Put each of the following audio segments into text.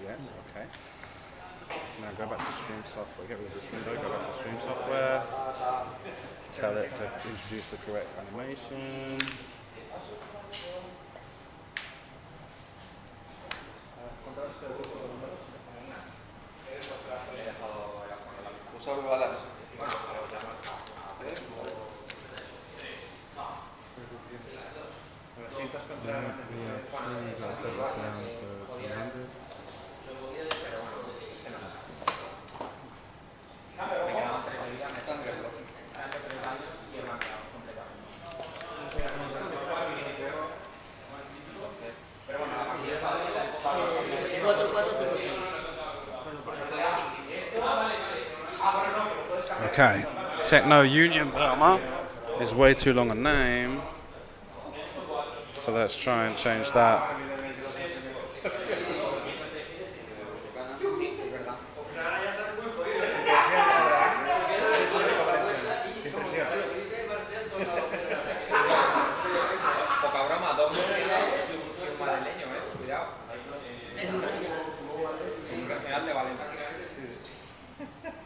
Yes, okay. So now go back to stream software. Get rid of this window, go back to stream software. Tell it to introduce the correct animation. Okay, Techno Union Burma is way too long a name, so let's try and change that.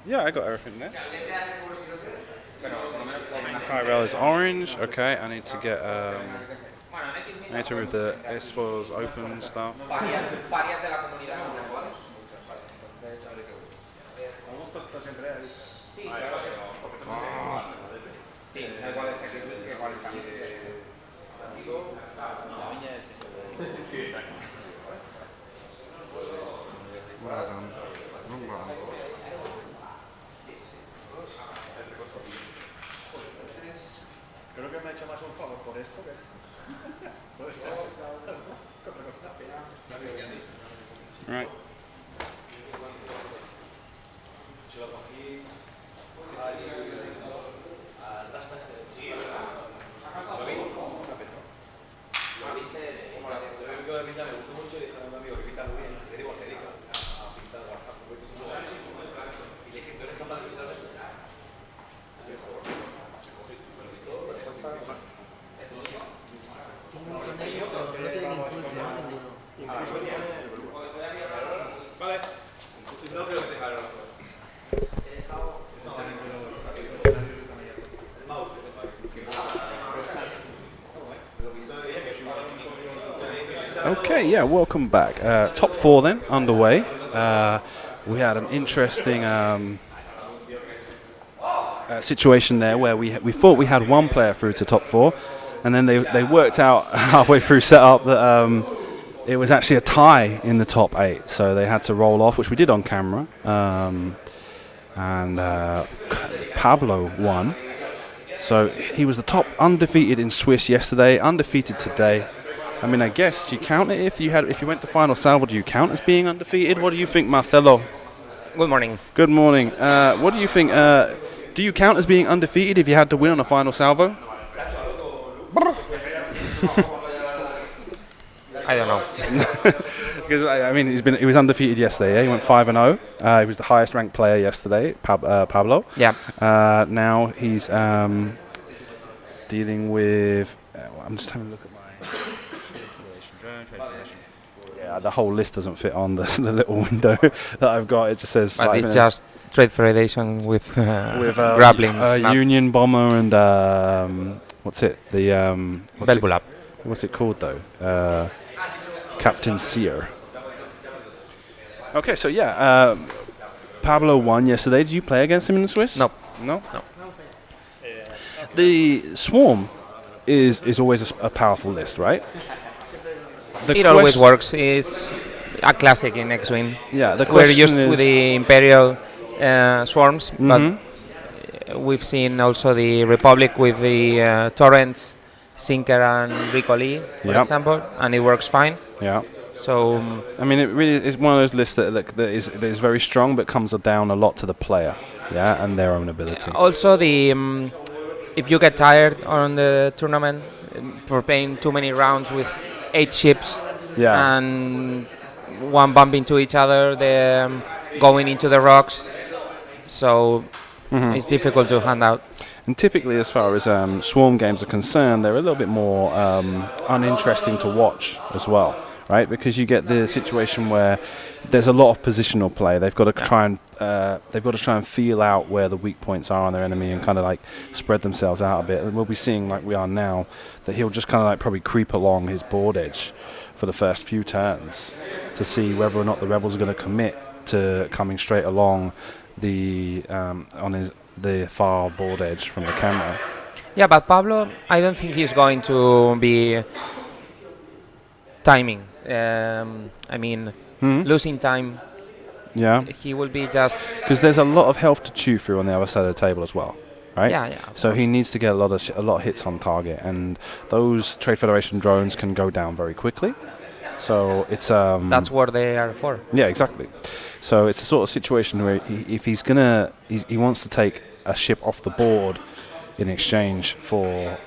Yeah, I got everything there. High rail is orange. Okay, I need to get. I need to remove the S4's open stuff. Creo que me ha hecho más un favor por esto que... Right. Okay, yeah, welcome back. Top four then, underway. We had an interesting situation there where we thought we had one player through to top four, and then they worked out halfway through setup that it was actually a tie in the top 8, so they had to roll off, which we did on camera. And Pablo won. So he was the top undefeated in Swiss yesterday, undefeated today. I mean, I guess you count it if you went to final salvo. Do you count as being undefeated? What do you think, Marcelo? Good morning. Good morning. What do you think? Do you count as being undefeated if you had to win on a final salvo? I don't know. Because I mean, he was undefeated yesterday. Yeah? He went 5-0. He was the highest ranked player yesterday, Pablo. Yeah. Now he's dealing with. I'm just having a look at my. Yeah, the whole list doesn't fit on the little window that I've got. It just says. But it's just Trade Federation with grappling. Union Bomber and what's it? The Belbulab. What's it called though? Captain Sear. Okay, so yeah, Pablo won yesterday. Did you play against him in the Swiss? No. No. The Swarm is always a powerful list, right? It always works. It's a classic in X-Wing. Yeah, the we're used to the Imperial swarms, but we've seen also the Republic with the Torrents, Sinker and Ricoli, for example, and it works fine. Yeah. So I mean, it really is one of those lists that is very strong, but comes down a lot to the player, and their own ability. Also, the if you get tired on the tournament for playing too many rounds with 8 ships, and one bumping into each other, going into the rocks, so it's difficult to hand out. And typically, as far as Swarm games are concerned, they're a little bit more uninteresting to watch as well. right? Because you get the situation where there's a lot of positional play. They've got to try and feel out where the weak points are on their enemy and kind of like spread themselves out a bit. And we'll be seeing, like we are now, that he'll just kind of like probably creep along his board edge for the first few turns to see whether or not the rebels are going to commit to coming straight along the far board edge from the camera. Yeah, but Pablo, I don't think he's going to be timing. Losing time. Yeah. He will be just... Because there's a lot of health to chew through on the other side of the table as well, right? Yeah. So he needs to get a lot of hits on target, and those Trade Federation drones can go down very quickly. So it's that's what they are for. Yeah, exactly. So it's a sort of situation where if he wants to take a ship off the board in exchange for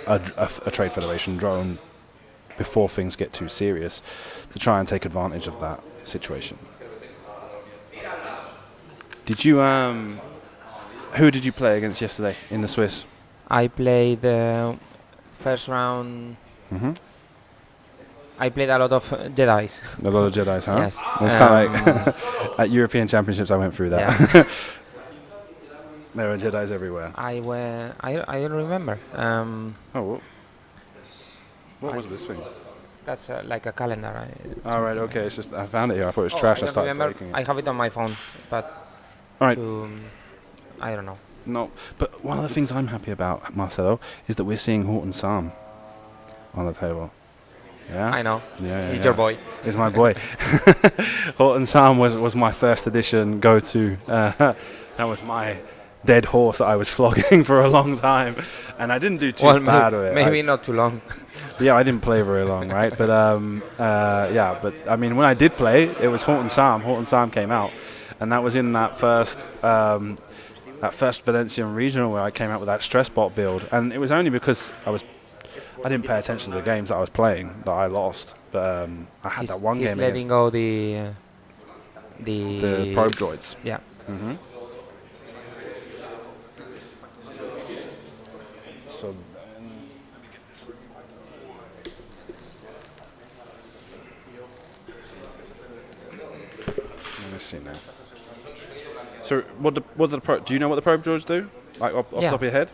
a Trade Federation drone before things get too serious, to try and take advantage of that situation. Did you who did you play against yesterday in the Swiss? I played the first round. Mm-hmm. I played a lot of Jedis. A lot of Jedis, huh? Yes. It's kind of like at European Championships I went through that. Yeah. There were Jedis everywhere. I don't remember. What was this thing? That's like a calendar. Right, okay. It's just I found it here. I thought it was trash. I started breaking it. I have it on my phone, but all right. I don't know. No, but one of the things I'm happy about, Marcelo, is that we're seeing Horton Sam on the table. Yeah, I know. Yeah, He's your boy. He's my boy. Horton Sam was my first edition go-to. That was my dead horse that I was flogging for a long time, and I didn't do too bad with it. Maybe not too long. Yeah, I didn't play very long, right? But but I mean, when I did play, it was Horton Sam. Horton Sam came out, and that was in that first Valencian regional where I came out with that stress bot build, and it was only because I didn't pay attention to the games that I was playing that I lost. But I had that one game. He's letting go the probe droids. Yeah. Mm-hmm. So let's see now. So do you know what the probe droids do? Like off the top of your head?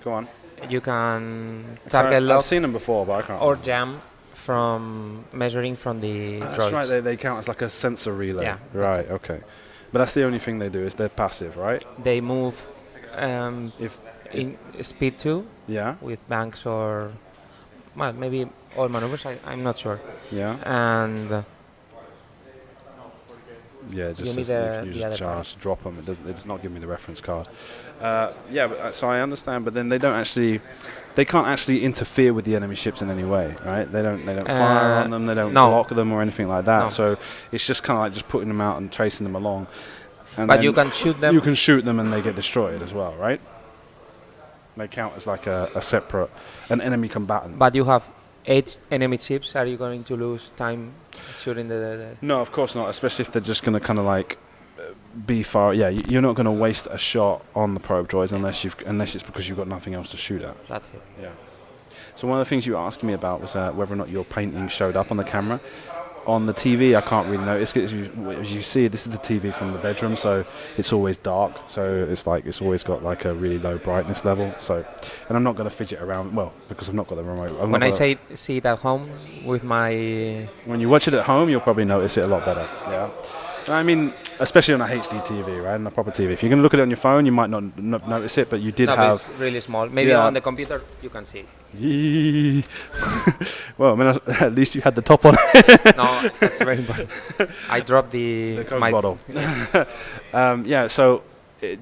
Go on. You can target lock. I've seen them before, but I can't. Or jam from measuring from the droids. That's right. They count as like a sensor relay. Yeah. Right. Okay. But that's the only thing they do is they're passive, right? They move in speed 2. Yeah. With banks or maybe all maneuvers. I'm not sure. Yeah. And yeah, just you can use charge to drop them. It does not give me the reference card. So I understand, but then they can't actually interfere with the enemy ships in any way, right? They don't fire on them, they don't block them or anything like that. No. So it's just kind of like just putting them out and tracing them along. And but you can shoot them. You can shoot them and they get destroyed as well, right? They count as like an enemy combatant. But you have 8 enemy ships. Are you going to lose time shooting the? No, of course not. Especially if they're just going to kind of like be far. Yeah, you're not going to waste a shot on the probe droids unless it's because you've got nothing else to shoot at. That's it. Yeah. So one of the things you were asking me about was whether or not your painting showed up on the camera. On the TV, I can't really notice. As you see, this is the TV from the bedroom, so it's always dark. So it's always got like a really low brightness level. So, and I'm not going to fidget around. Well, because I've not got the remote. When I see it at home with my. When you watch it at home, you'll probably notice it a lot better. Yeah. I mean, especially on a HD TV, right? On a proper TV. If you're going to look at it on your phone, you might not notice it, but you did have. It's really small. Maybe on the computer you can see it. Well, I mean, at least you had the top on. No, that's very important. I dropped the Coke bottle. So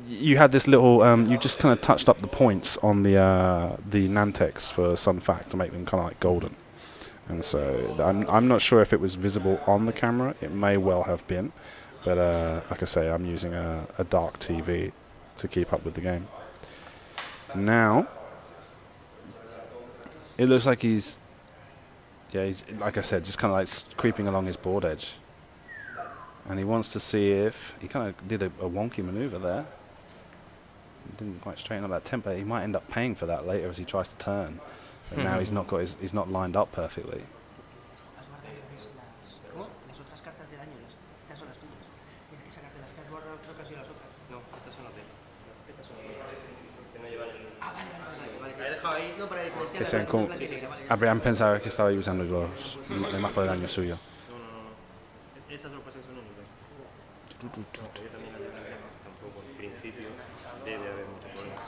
you had this little. You just kind of touched up the points on the Nantex for Sun Fact to make them kind of like golden. And so I'm not sure if it was visible on the camera. It may well have been. But like I say, I'm using a dark TV to keep up with the game. Now, it looks like he's like I said, just kind of like creeping along his board edge. And he wants to see if he kind of did a wonky maneuver there. He didn't quite straighten up that tempo. He might end up paying for that later as he tries to turn. But now he's not lined up perfectly. Que sean como... Habrían pensado que estaba usando el mazo de daño suyo. No. Esas tropas son únicas. Yo también las de tampoco. En principio debe haber mucho problema.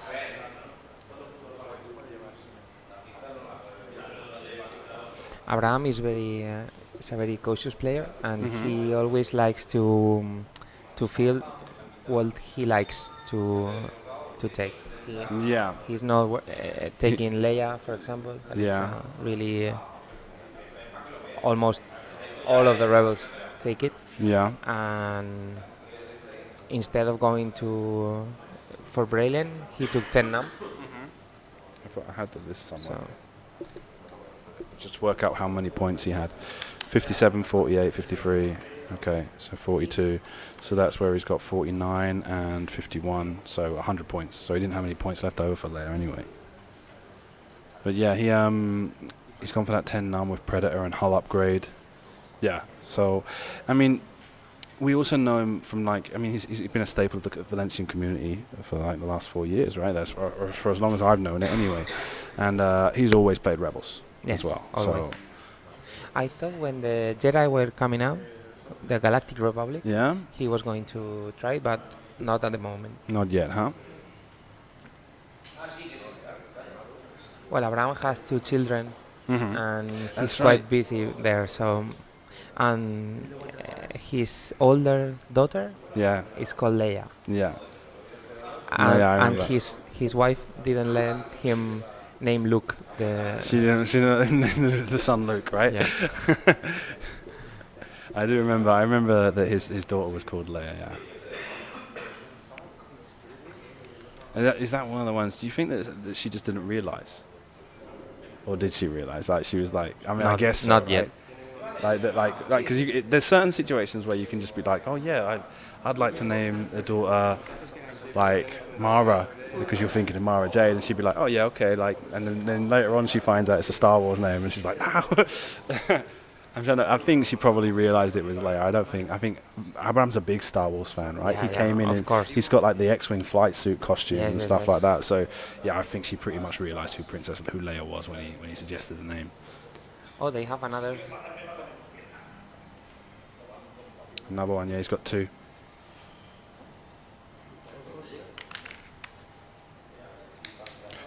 Abraham is a very cautious player, and he always likes to feel what he likes to take. He's not taking Leia, for example. But it's really almost all of the rebels take it. Yeah. And instead of going for Braylon, he took 10 num. I thought I had this somewhere. Just work out how many points he had. 57, 48, 53. Okay, so 42. So that's where he's got 49 and 51. So 100 points. So he didn't have any points left over for Leia anyway. But yeah, he's gone for that 10 num with Predator and hull upgrade. Yeah. So, I mean, we also know him from he's been a staple of the Valencian community for like the last 4 years, right? That's or for as long as I've known it anyway. And he's always played Rebels as well. Always. So I thought when the Jedi were coming out, the Galactic Republic, he was going to try, but not at the moment. Not yet, huh? Well, Abraham has 2 children, and he's That's quite busy there. So, and his older daughter is called Leia. Yeah. And his wife didn't let him name Luke. She didn't the son Luke, right? Yeah. I remember that his daughter was called Leia. Yeah. Is that one of the ones? Do you think that she just didn't realize, or did she realize? Like she was like, I mean, I guess so, not right? yet. Like because there's certain situations where you can just be like, oh yeah, I'd like to name a daughter like Mara, because you're thinking of Mara Jade, and she'd be like, oh yeah, okay, like, and then later on she finds out it's a Star Wars name, and she's like, ow. I think she probably realised it was Leia. I think Abraham's a big Star Wars fan, right? He came in and he's got like the X-Wing flight suit costume and stuff like that. So yeah, I think she pretty much realised who Leia was when he suggested the name. Oh, they have another one, yeah, he's got 2.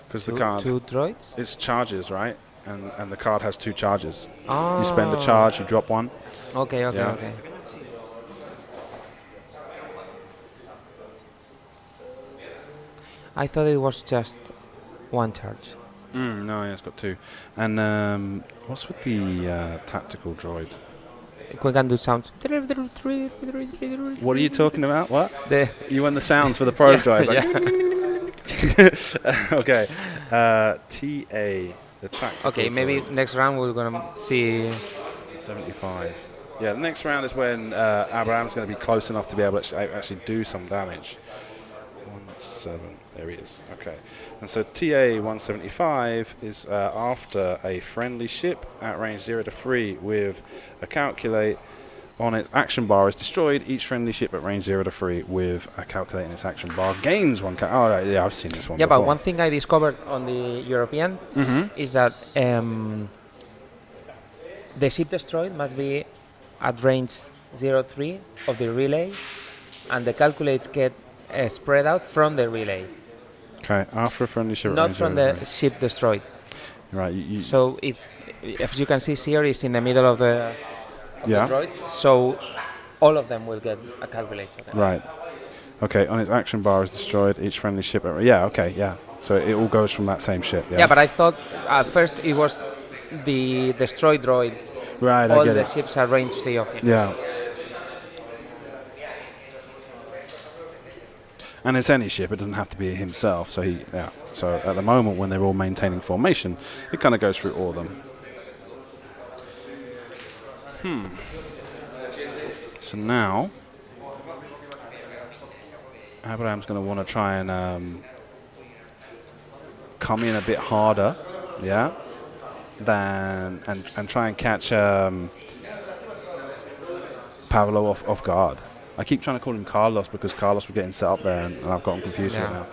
Because the card, 2 droids? it's charges, right? And the card has 2 charges. Oh. You spend the charge, you drop 1. Okay. I thought it was just 1 charge. No, yeah, it's got 2. And what's with the tactical droid? We can do sounds. What are you talking about? What? You want the sounds for the probe droids? Okay. TA. The tactical okay, maybe droid. next round we're gonna see 75. Yeah, the next round is when Abraham's going to be close enough to be able to actually do some damage. 17. There he is. Okay. And so TA 175 is after a friendly ship at range 0 to 3 with a calculate on its action bar is destroyed. Each friendly ship at range 0 to 3 with a calculate in its action bar gains 1. Oh, right, yeah, I've seen this one before. But one thing I discovered on the European is that the ship destroyed must be at range 0-3 of the relay, and the calculates get spread out from the relay. Okay, after a friendly ship. Not from the ship destroyed. Right. So if you can see here, it's in the middle of the droids. So all of them will get a calculator. Right. Okay. On its action bar is destroyed. Each friendly ship. So it all goes from that same ship. Yeah, but I thought at first it was the destroyed droid. Right. All the ships are range 3 of him. Yeah. And it's any ship, it doesn't have to be himself. So So at the moment, when they're all maintaining formation, it kind of goes through all of them. So now, Abraham's going to want to try and come in a bit harder, and try and catch Pablo off guard. I keep trying to call him Carlos because Carlos was getting set up there, and I've gotten confused right now.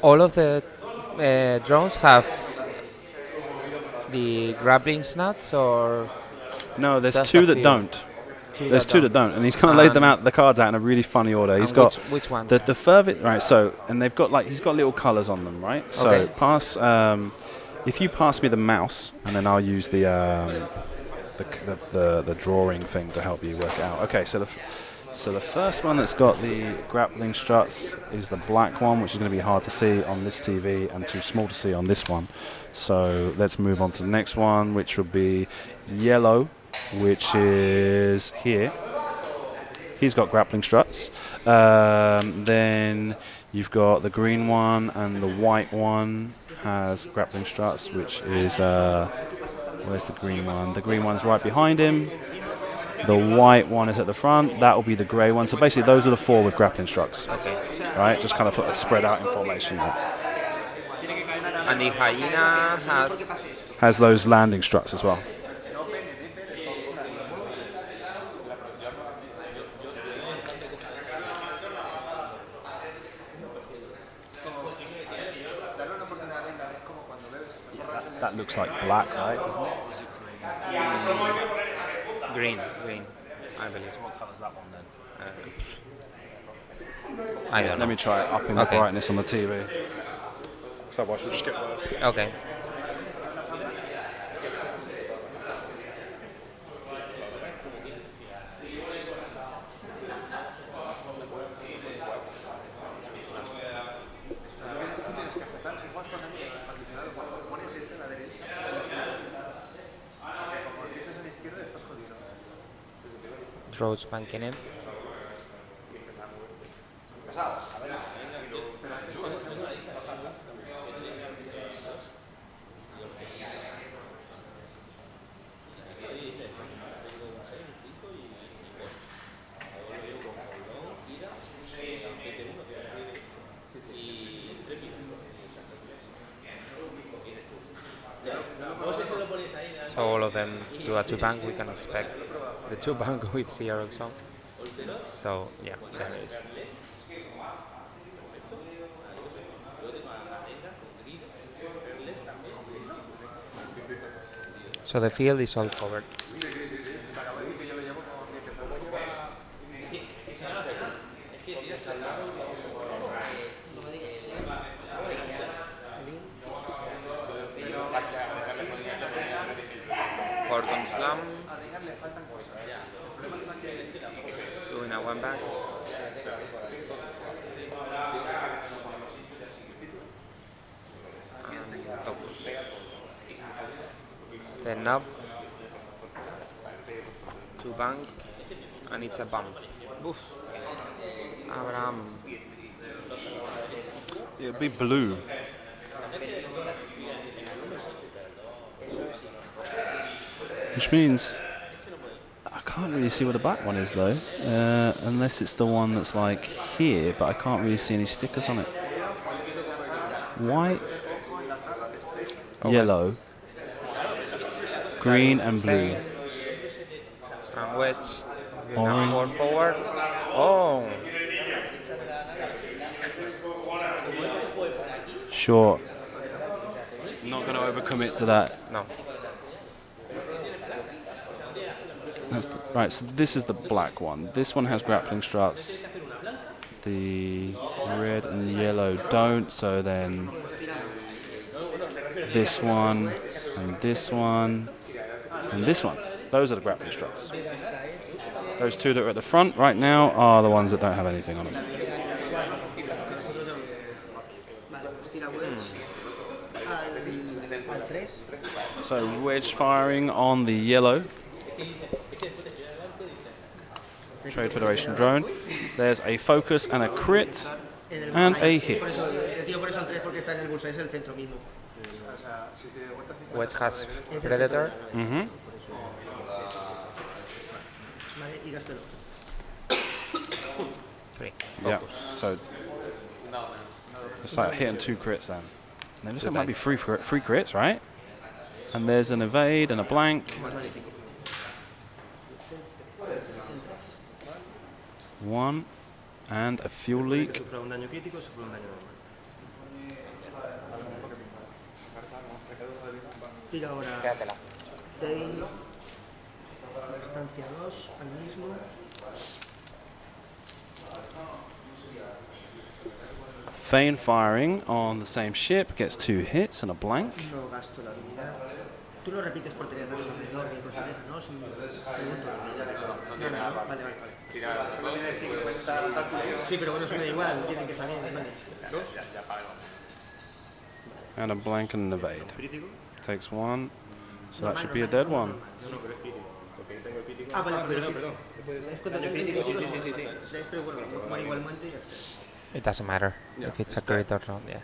all of the drones have the grappling nuts, or No, there's just two a that few? don't. Two There's that two that don't, and he's kind of laid them And- out, the cards out in a really funny order. He's And got which ones? the furthest right. So, and they've got he's got little colours on them, right? So Okay. pass. If you pass me the mouse, and then I'll use the drawing thing to help you work it out. Okay, so the first one that's got the grappling struts is the black one, which is going to be hard to see on this TV and too small to see on this one. So let's move on to the next one, which will be yellow, which is here. He's got grappling struts. Then you've got the green one, and the white one has grappling struts, which is where's the green one? The green one's right behind him. The white one is at the front. That will be the grey one. So basically, those are the four with grappling struts. Okay. Right, just kind of spread out in formation. And the hyena Has those landing struts as well. That looks like black, right? Doesn't it? green. I believe. What colour's that one then? I don't know. Let me try it up in the Okay. brightness on the TV. So otherwise we'll just get worse. Okay. Draws banking in. So all of them do a 2-bank. We can expect the 2-bank with here also. So yeah, there is. So the field is all covered. Gordon Slam. Doing a 1-back. Then up. 2-bank. And it's a bump. Oof. Abraham. It'll be blue. Which means I can't really see what the black one is though, unless it's the one that's like here, but I can't really see any stickers on it. White, yellow, green and blue. And wedge. Orange. 4 forward. Oh. Sure. Not going to overcommit to that. No. Right, so this is the black one. This one has grappling struts. The red and yellow don't, so then this one, and this one, and this one. Those are the grappling struts. Those two that are at the front right now are the ones that don't have anything on them. So wedge firing on the yellow. Trade Federation drone. There's a focus and a crit and a hit. Wedge has Predator. Mm-hmm. Three. Yeah. So it's like hitting 2 crits then. Then this might be three crits, right? And there's an evade and a blank. 1 and a fuel leak. ¿Sufre un daño crítico o sufre un daño normal? Tira ahora Quédatela. Tail, distancia 2, al mismo. Feign firing on the same ship gets 2 hits and a blank. No gasto la habilidad. Tú no repites por tener datos alrededor ni cosas de esas, ¿no? Si pregunto. No, vale. Solo tiene 50 cálculos. Sí, pero bueno, eso me da igual, tienen que salir, vale. And a blank and an evade. ¿Crítico? Takes 1. So that should be a dead one. No, pero es crítico. Porque yo tengo el crítico. Ah, vale, perdón. Es contra el crítico, sí. Pero bueno, muere igualmente y ya está. It doesn't matter if it's a crit or not. Yeah.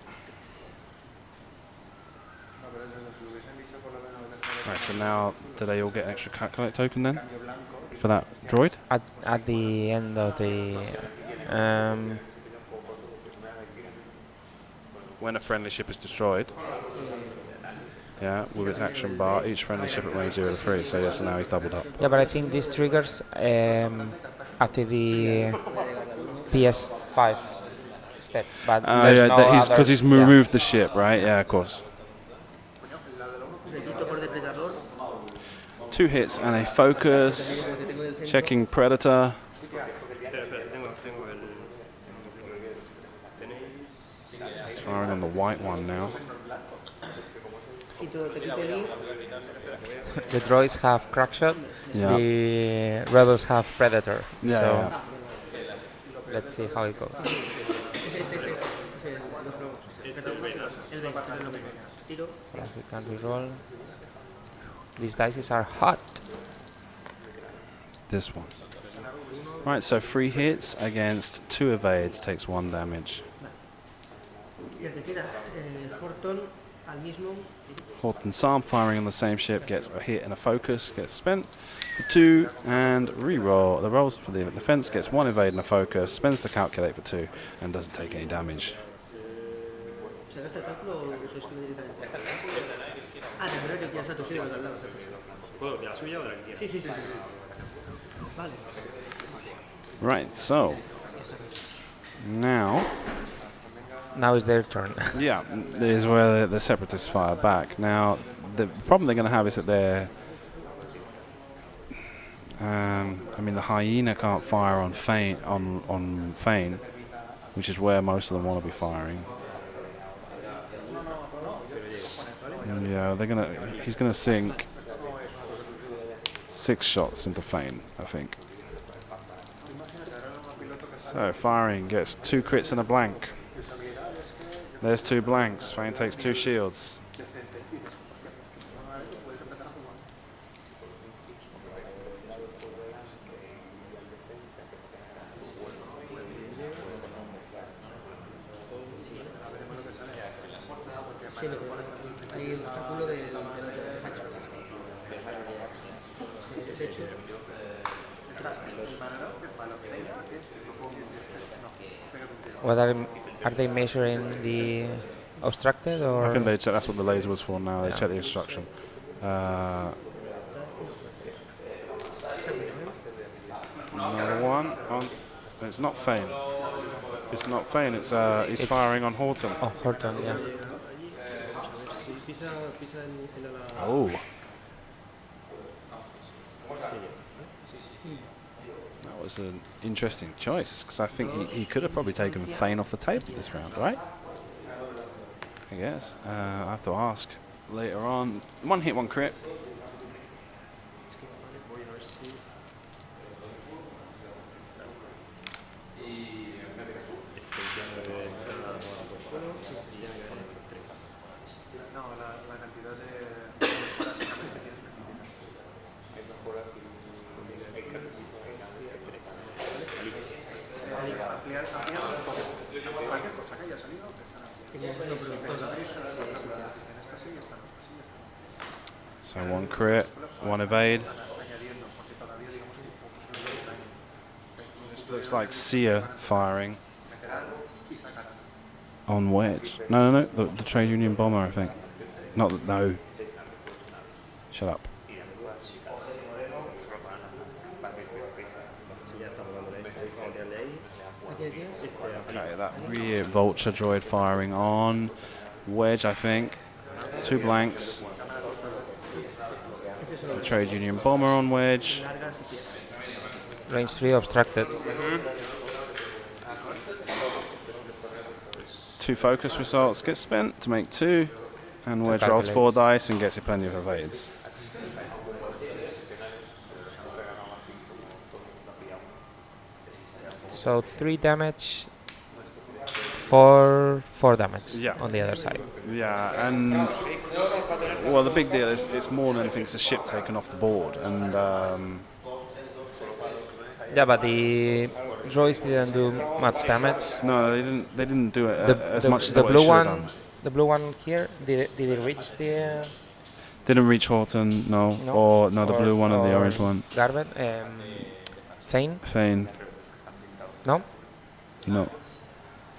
Right, so now do they all get extra calculate token then for that droid? At the end of the When a friendly ship is destroyed, yeah, with its action bar, each friendly ship at range 0 to 3. So yes, so now he's doubled up. yeah, but I think this triggers after the PS5 step. But there's Yeah, no because other- he's removed the ship, right? Yeah, of course. Requito por depredador. 2 hits and a focus. Como te tengo del centro. Checking predator. Espera, tengo el... Tenéis... He's firing on the white one now. Te quito el I. The droids have crackshot. Yeah. The rebels have predator. Yeah, so yeah. let's see how it goes. El B. Tiro. So we can reroll. These dice are hot. It's this one. Right, so 3 hits against 2 evades takes 1 damage. Y el que queda, Horton, al mismo. Horton Psalm firing on the same ship gets a hit and a focus, gets spent for 2 and re-roll. The rolls for the defense gets 1 evade and a focus, spends the calculate for 2 and doesn't take any damage. ¿Se gasta el cálculo o se escribe directamente? Ah, te acuerdas que quieras a tus ídolos al lado. ¿Puedo? ¿De la suya o de la que quiera? Sí. Vale. Right, so now Now it's their turn. yeah, this is where the separatists fire back. Now the problem they're going to have is that they're I mean the hyena can't fire on feign, which is where most of them want to be firing. Yeah, he's gonna sink 6 shots into feign, I think. So firing gets 2 crits and a blank. There's 2 blanks. Feign takes 2 shields. Sí, lo que hay el cálculo del despacho. Desecho. What are they measuring the obstructed or? I think they check. That's what the laser was for. Now they check the instruction. Another one on. It's not feign. It's not feign. It's he's firing on Horton. Oh, Horton, yeah. Pisa el ala. Oh. That was an interesting choice because I think he could have probably taken feign off the table this round, right? I guess. I have to ask later on. 1 hit, 1 crit. No, la cantidad de mejoras y cambios que tienes permiten. Hay mejoras ampliar cualquier cosa que haya salido. So 1 crit, 1 evade. This looks like Seer firing on Wedge. No, the trade union bomber, I think. Not that, no. Shut up. Okay, that rear vulture droid firing on Wedge, I think. 2 blanks. The Trade Union Bomber on wedge. Range 3 obstructed. 2 focus results get spent to make 2. And So wedge rolls 4 calculates. dice and gets you plenty of evades. So 3 damage, 4 damage Yeah. on the other side. Yeah, and well, the big deal is it's more than anything. It's a ship taken off the board, and Yeah, but the droids didn't do much damage. no, they didn't do it as much as the what it blue should have one, done. the blue one here, did it reach the Didn't reach Horton, no, No. or no, the or- blue one and the or orange one. Garbet? Thane? Thane, No, no,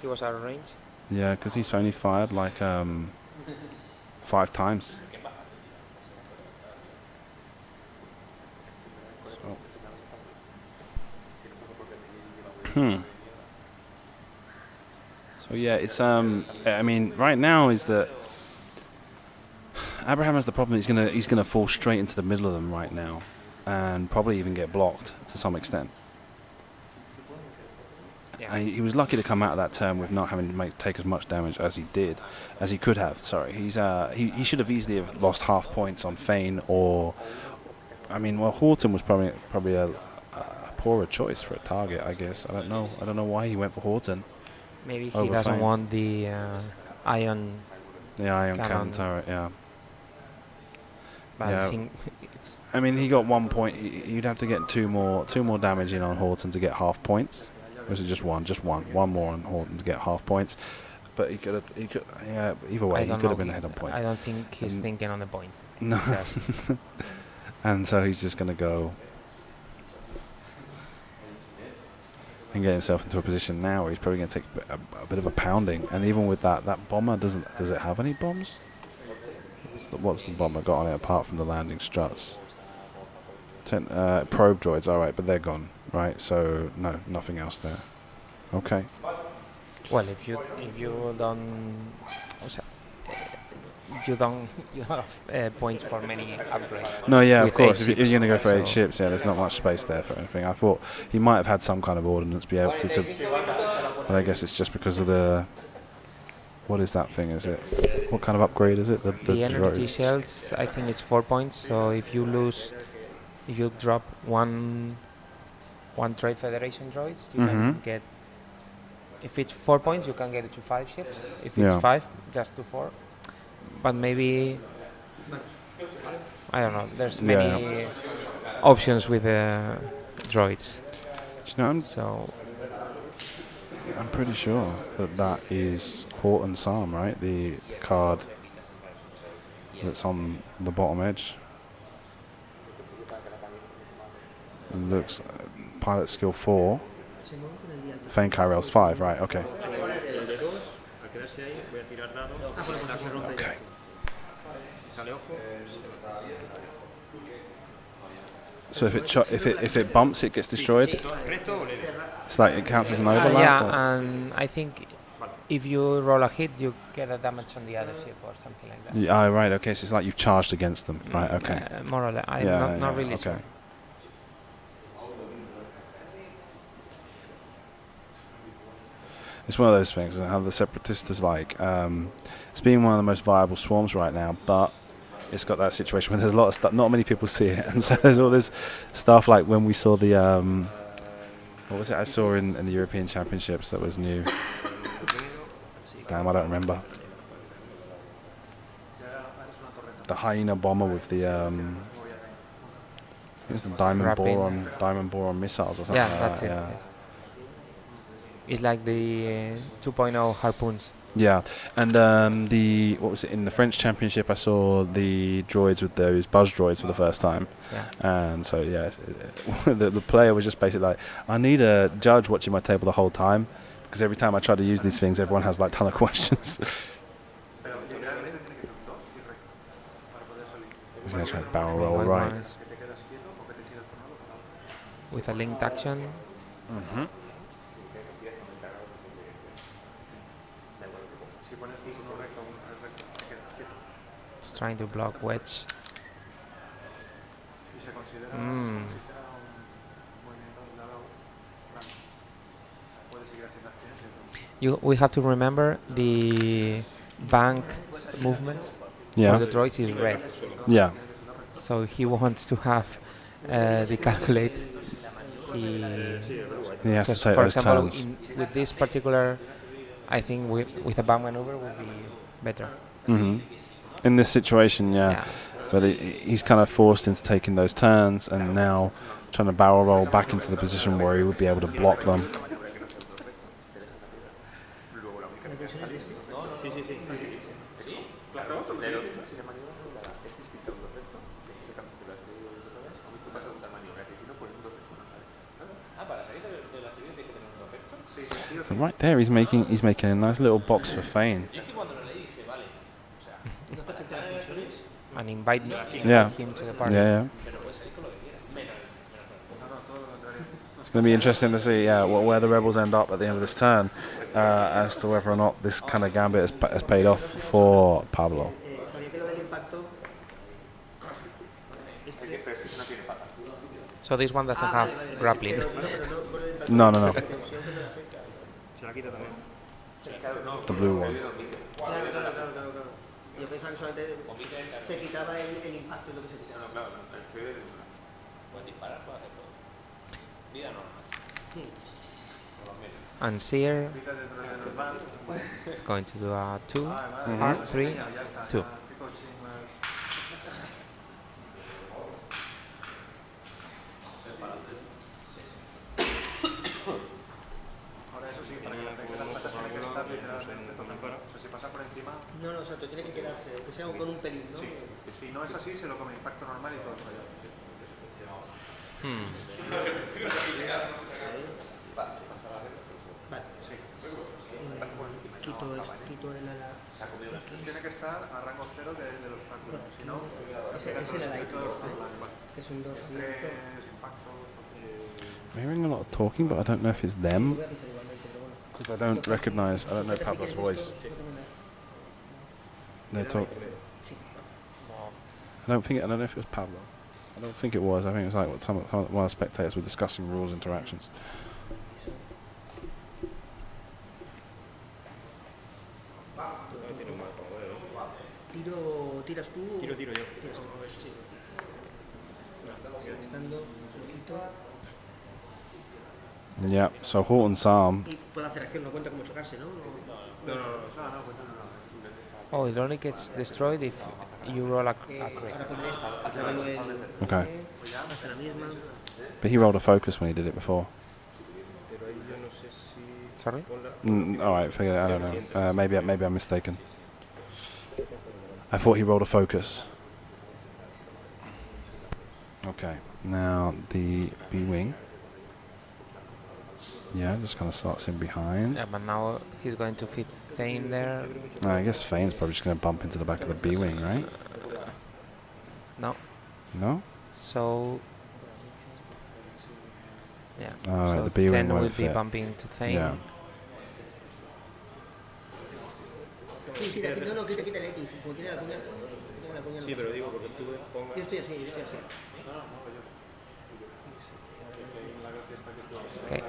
he was out of range. yeah, because he's only fired like 5 times. So yeah, it's I mean, right now is that Abraham has the problem. He's gonna fall straight into the middle of them right now, and probably even get blocked to some extent. Yeah. And he was lucky to come out of that turn with not having to take as much damage as he did, as he could have. Sorry, he should have easily have lost half points on Fane, or I mean, well, Horton was probably a poorer choice for a target, I guess. I don't know why he went for Horton. Maybe he Over doesn't Fane. want the ion, The ion Cannon. cannon turret, yeah. but Yeah. I think it's I mean, he got 1 point. You'd have to get two more damage in on Horton to get half points. Or is it just one? Just one more on Horton to get half points. But he could, yeah. Either way, I he don't could have know. been ahead on points. I don't think he's And- thinking on the points. No. Just- And so he's just going to go and get himself into a position now where he's probably going to take a bit of a pounding. And even with that bomber does it have any bombs? What's the bomber got on it apart from the landing struts? Probe droids, all right, but they're gone, right? So no, nothing else there. Okay. Well, if you don't, o sea, you have points for many upgrades. No, yeah, of With course. 8 If you're going to go for 8 so- ships, yeah, there's not much space there for anything. I thought he might have had some kind of ordnance be able to but I guess it's just because of the. What is that thing? Is it? What kind of upgrade is it? The energy droids? shells, I think it's 4 points. So if you drop one Trade Federation droids, you can get. If it's 4 points, you can get it to 5 ships. If Yeah. it's 5, just to 4. But maybe I don't know. There's many options with the droids. Do you know, So I'm pretty sure that is Horton Psalm, right? The card that's on the bottom edge. It looks pilot skill 4. Fane Kyrell's 5, right? Okay. Al quedarse ahí, voy a tirar dado. Okay. Si sale ojo, So if it bumps, it gets destroyed. recto o leve. It's like it counts as an overlap. yeah, or- and I think if you roll a hit, you get a damage on the other ship or something like that. Yeah, right. Okay, so it's like you've charged against them, right? Okay. More or less. I'm not really okay. sure. It's one of those things, and how the Separatist is like, it's being one of the most viable swarms right now, but it's got that situation where there's a lot of stuff, not many people see it, and so there's all this stuff like when we saw the, what was it I saw in the European Championships that was new? Damn, I don't remember. The Hyena bomber with the, it was the diamond boron missiles or something Yeah, like that's that. it. Yeah. Yes. It's like the 2.0 harpoons. Yeah, and the what was it in the French Championship? I saw the droids with those buzz droids for the first time, Yeah. and so yeah, the player was just basically like, I need a judge watching my table the whole time, because every time I try to use these things, everyone has like ton of questions. Pero literalmente tiene que ser 2 y recto para poder salir. He's gonna try to barrel roll One right. is Que te quedas quieto o que te tiras por un lado o por otro. with a linked action. Si pones uno recto, te quedas quieto. It's trying to block wedge. se considera Mm. como si hiciera un movimiento de lado plano. Puede seguir haciendo acciones. We have to remember the bank movements for the Yeah. droids is red. Yeah. So he wants to have the calculate. He He has to just, take for those example, turns. with this particular, I think with a bank maneuver would be better. Hmm. In this situation, yeah. But he's kind of forced into taking those turns and now trying to barrel roll back into the position where he would be able to block them. Sí, sí, sí. So right there, he's making a nice little box for Fane. And invite Yeah. him to the party. Yeah. It's going to be interesting to see, where the rebels end up at the end of this turn, as to whether or not this kind of gambit has paid off for Pablo. So this one doesn't have grappling. No. Se la quita también. The blue one. Yo pensaba que solamente se quitaba el impacto y lo que se quitaba. And Seer is going to do a 2, or 3, 2. Ahora eso sí, para que la frente de las patas tiene que estar literalmente tocando. O sea, si pasa por encima... No, o sea, tiene que quedarse, aunque sea con un pelín, ¿no? Sí, si no es así, se lo come impacto normal y todo el rollo. Vale. Sí. Quito el ala. Tiene que estar a rango 0 del obstáculo. Si no, Es el ala que es un 2. I'm hearing a lot of talking, but I don't know if it's them, because I don't know Pablo's voice. They talk. I don't know if it was Pablo. I don't think it was. I think it was like one of the spectators were discussing rules interactions. ¿Tiras tú? Tiro yo. Tiras tú, a ver si. Estando, lo quito. Yeah, so Horton Psalm. Y puede hacer acción, no cuenta como chocarse, ¿no? Oh, it only gets destroyed if you roll a crit. Ahora pondré esta. Traigo el. Okay. Hace la misma. But he rolled a focus when he did it before. Pero ahí yo no sé si... Sorry? Alright, forget it, I don't know. Maybe I'm mistaken. I thought he rolled a focus. Okay, now the B-wing. Yeah, just kind of starts in behind. Yeah, but now he's going to fit Thane there. I guess Fane's probably just going to bump into the back of the B-wing, right? No. No? So... Yeah, Alright, so the B-wing 10 won't will be fit. bumping to Thane. Yeah. Quita el X. Como tiene la cuña. Sí, pero digo porque tú pongas... Yo estoy así. Okay.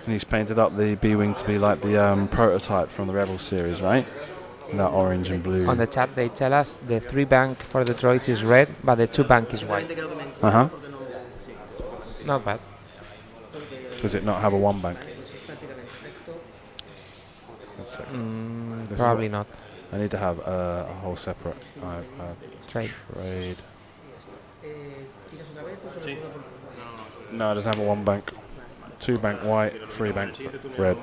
And he's painted up the B-wing to be like the prototype from the Rebels series, right? That orange and blue. On the chat they tell us the 3 bank for the droids is red, but the 2 bank is white. Uh-huh. Not bad. Does it not have a 1 bank? Probably not. I need to have a whole separate Trade. trade. No, it doesn't have a 1 bank. 2 bank white, 3 bank red.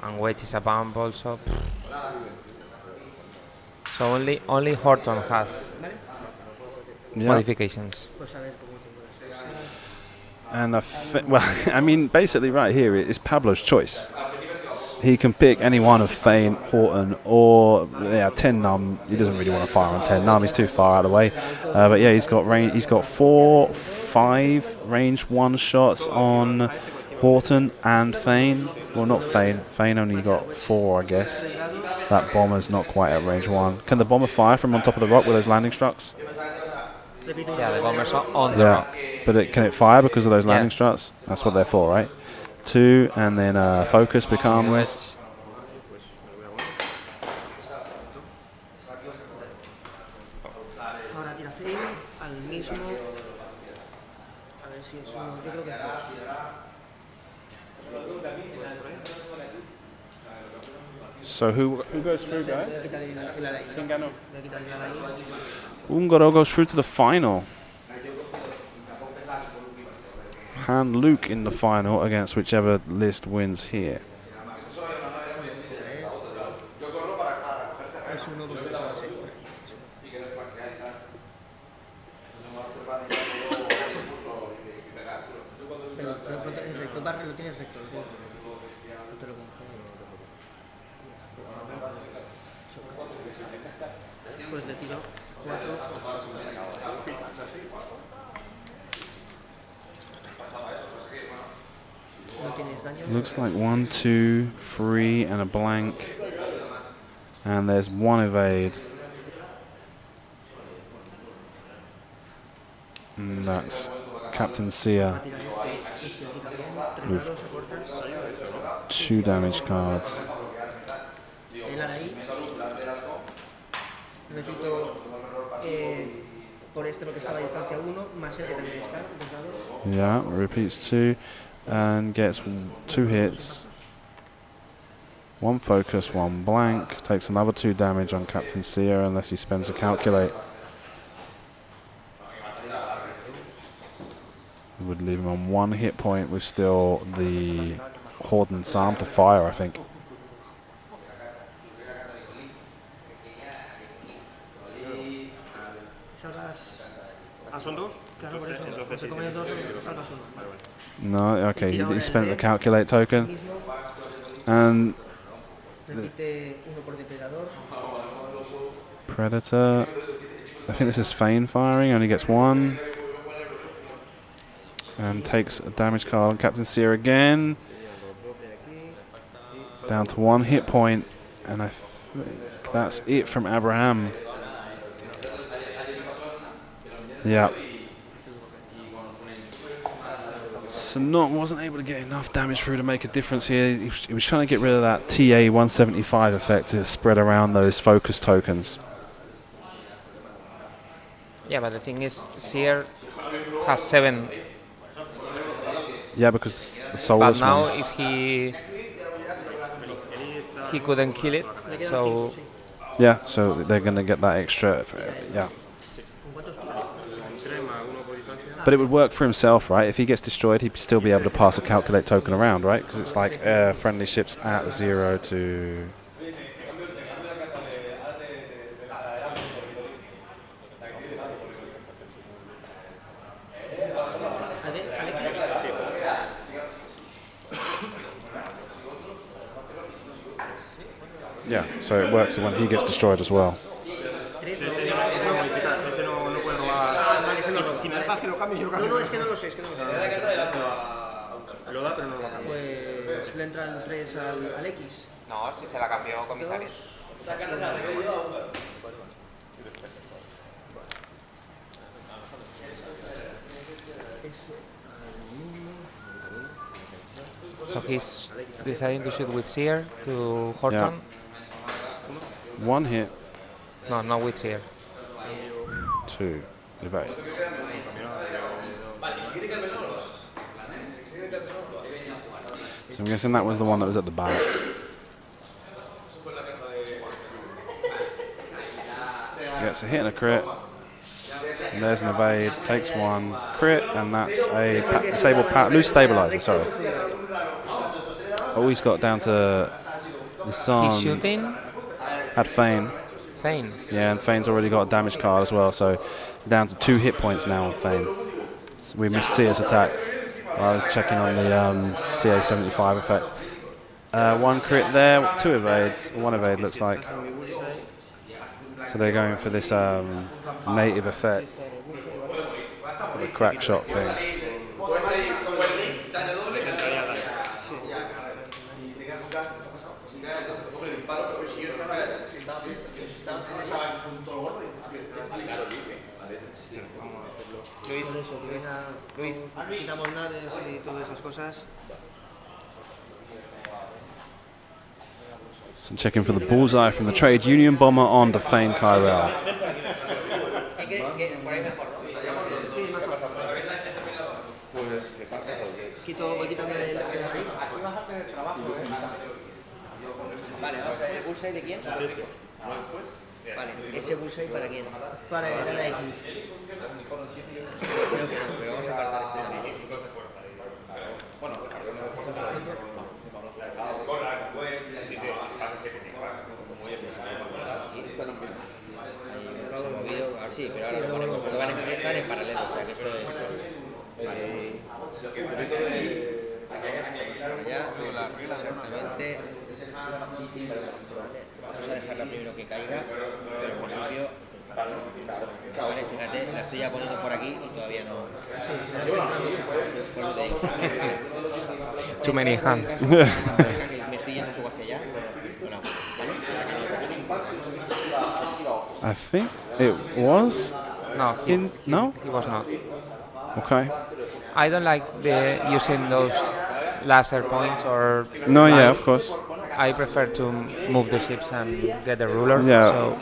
And wedge is a bump also. So only Horton has modifications. And well, I mean, basically, right here is Pablo's choice. he can pick any one of Fane, Horton, or 10 num. He doesn't really want to fire on 10 num. He's too far out of the way. But yeah, he's got range. He's got 5 range 1 shots on Horton and Fane. Well, not Fane. Fane only got 4, I guess. That bomber's not quite at range 1. Can the bomber fire from on top of the rock with those landing struts? Yeah, the bombers are on the rock. But can it fire because of those landing struts? That's what they're for, right? 2, and then focus becomes... Ahora tira Fane al mismo. A ver si es uno. Yo creo que es dos. So who goes through, guys? Quítale el alaí. ¿Quién ganó? Voy a quitarle el alaí. Ungaro goes through to the final. And Luke in the final against whichever list wins here. Es uno porque no sé. Pero el recto, barre lo tienes recto. No te lo congelo. Pues le tiro 4. No tienes daño. Looks like 1, 2, 3, and a blank. And there's 1 evade. And that's Captain Sia with 2 damage cards. El alaí. Repito, por este lo que estaba a distancia 1, más el que también está. Yeah, repeats 2 and gets 2 hits. 1 focus, 1 blank. Takes another 2 damage on Captain Sia unless he spends a calculate. It would leave him on 1 hit point with still the Horden Psalm to fire, I think. ¿Son 2? Claro, por eso. Entonces, Si comes 2, salvas 1. No, okay, he spent the calculate token. And repite 1 por depredador. Predator. I think this is Fane firing, only gets 1. And takes a damage card on Captain Sear again. Down to 1 hit point. And I think that's it from Abraham. Yeah. So wasn't able to get enough damage through to make a difference here. He was trying to get rid of that TA 175 effect to spread around those focus tokens. Yeah, but the thing is, Seer has 7. Yeah, because the soul. But now, if he couldn't kill it, so yeah, so they're gonna get that extra. Yeah. But it would work for himself, right? If he gets destroyed, he'd still be able to pass a calculate token around, right? Because it's like friendly ships at 0 to... Yeah, so it works when he gets destroyed as well. No, es que no lo sé, Lo da, pero no lo va a cambiar. Pues le entra el 3 al X. no, si se la cambió comisario. So he's deciding to shoot with Seer to Horton. Yeah. 1 hit. No, not with Seer. 2 evades. So I'm guessing that was the one that was at the back. Gets a hit and a crit. And there's an evade, takes 1 crit, and that's a loose stabilizer, sorry. Oh, he's got down to this on. He's shooting? Had Fane. Fane. Yeah, and Fane's already got a damage card as well, so down to 2 hit points now on Fane. So we missed Seer's attack. I was checking on the TA75 effect. One crit there, 2 evades, 1 evade looks like. So they're going for this native effect, for the crack shot thing. Luis, quitamos naves y todas esas cosas. So checking for the bullseye from the Trade Union Bomber on the Fane Kyrell. Voy quitando el ahí. Vale, vamos a ver, ¿el bullseye de quién? Vale, ¿ese bullseye para quién? Para el ala X. Creo que no, pero vamos a apartar este también. Se ha movido, a ver, sí, pero ahora lo ponemos, porque están en paralelo, o sea que esto es... Vale. Allá, exactamente. Vamos a dejarla primero que caiga, pero en principio... Vale, fíjate, la estoy ya poniendo por aquí y todavía no... Too many hands. Me estoy yendo un poco hacia allá. Bueno, I think it was. No, he was not. Okay. I don't like using those laser points or. No, yeah, lines. of course. I prefer to move the ships and get the ruler. Yeah. So I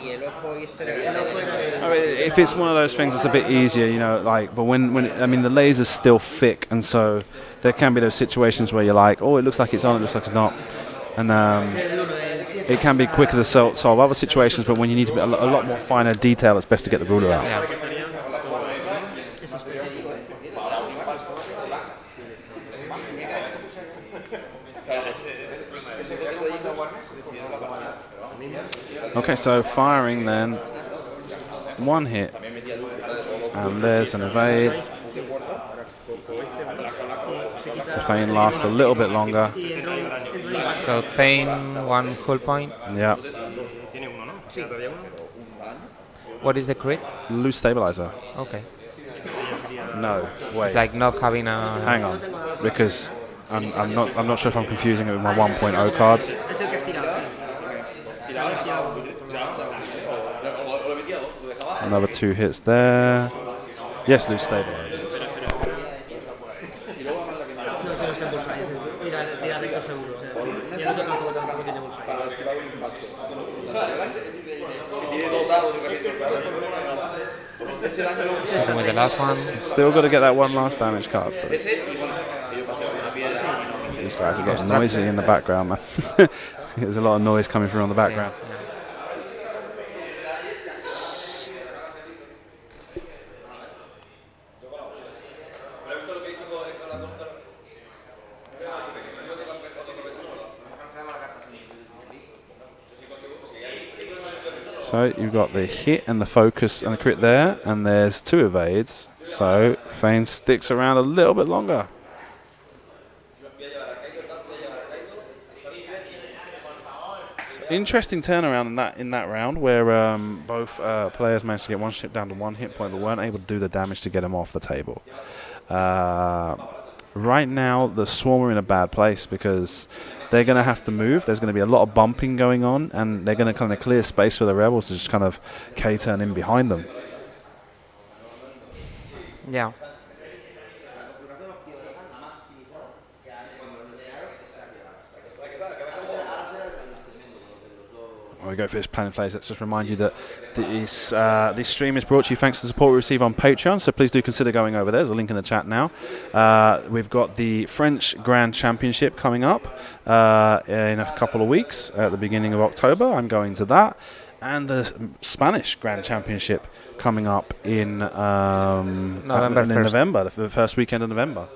mean, if it's one of those things, it's a bit easier, you know. Like, but when I mean, the laser's still thick, and so there can be those situations where you're like, oh, it looks like it's on, it looks like it's not, and it can be quicker to solve other situations. But when you need to be a lot more finer detail, it's best to get the ruler out. yeah. Okay, so firing then, 1 hit, and there's an evade. So Fane lasts a little bit longer. So Fane 1 hull point. Yeah. What is the crit? Loose stabilizer. Okay. No, wait. It's like not having a. Hang on, because I'm not sure if I'm confusing it with my 1.0 cards. Es el que has tirado. Another 2 hits there. Yes, loose stabilizer. No, que no está en bolsa, es tira recto seguro. O sea, y el otro tampoco tiene bolsa. With the last one. Still got to get that 1 last damage card for it. These guys are getting noisy in the background, man. There's a lot of noise coming through on the background. Yeah. So you've got the hit and the focus and the crit there, and there's 2 evades. So Fane sticks around a little bit longer. So interesting turnaround in that round, where both players managed to get one ship down to 1 hit point, but weren't able to do the damage to get him off the table. Right now, the Swarm are in a bad place because they're going to have to move. There's going to be a lot of bumping going on, and they're going to kind of clear space for the Rebels to just kind of K-turn in behind them. Yeah. When we go for this planning phase, let's just remind you that this stream is brought to you thanks to the support we receive on Patreon, so please do consider going over there. There's a link in the chat now. We've got the French Grand Championship coming up in a couple of weeks at the beginning of October. I'm going to that. And the Spanish Grand Championship coming up in November, the first weekend of November.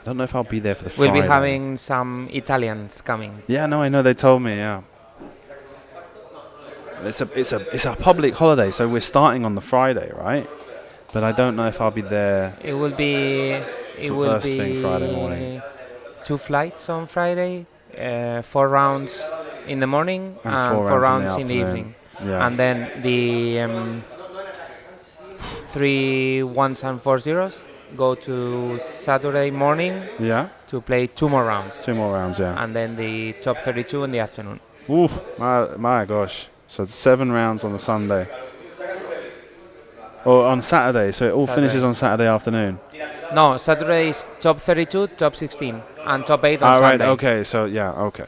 I don't know if I'll be there for the Friday. We'll be having some Italians coming. Yeah, no, I know, they told me, yeah. It's a public holiday, so we're starting on the Friday, right? But I don't know if I'll be there. It will be first thing Friday morning. 2 flights on Friday, 4 rounds in the morning and 4 rounds in the evening. Yeah. And then the 3 ones and 4 zeros go to Saturday morning Yeah. to play 2 more rounds. 2 more rounds, yeah. And then the top 32 in the afternoon. Ooh, my gosh. So 7 rounds on the Sunday. Or on Saturday, so it all finishes on Saturday afternoon. No, Saturday is top 32, top 16, and top 8 on Right, Sunday. okay, so yeah, okay.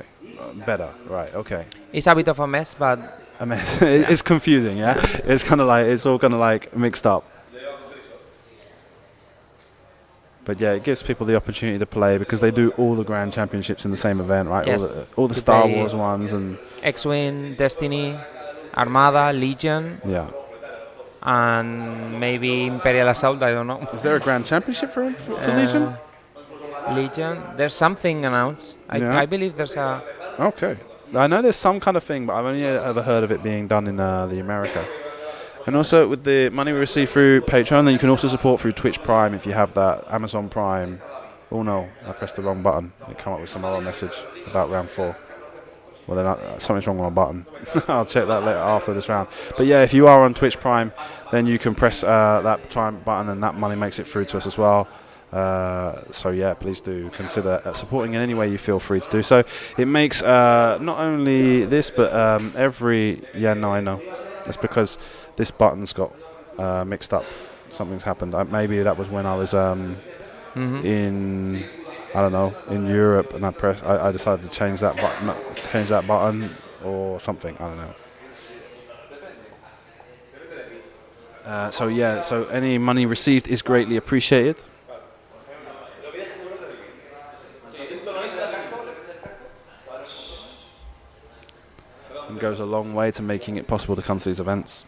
Better, right, okay. It's a bit of a mess, but... A mess. It's confusing, yeah? It's kind of like, it's all kind of like mixed up. But yeah, it gives people the opportunity to play because they do all the Grand Championships in the same event, right? Yes. All the Star Wars ones and... X-Wing, Destiny, Armada, Legion. Yeah. And maybe Imperial Assault, I don't know. Is there a Grand Championship for Legion? Legion, there's something announced. I believe there's a... Okay. I know there's some kind of thing, but I've only ever heard of it being done in the America. And also with the money we receive through Patreon, then you can also support through Twitch Prime if you have that, Amazon Prime. Oh no, I pressed the wrong button. It came up with some other message about round 4. Well, then something's wrong with my button. I'll check that later after this round. But yeah, if you are on Twitch Prime, then you can press that Prime button and that money makes it through to us as well. So yeah, please do consider supporting in any way you feel free to do so. It makes not only this, but every... Yeah, no, I know. That's because this button's got mixed up. Something's happened. Maybe that was when I was in... I don't know, in Europe, and I decided to change that button or something. I don't know. So yeah, so any money received is greatly appreciated. And goes a long way to making it possible to come to these events.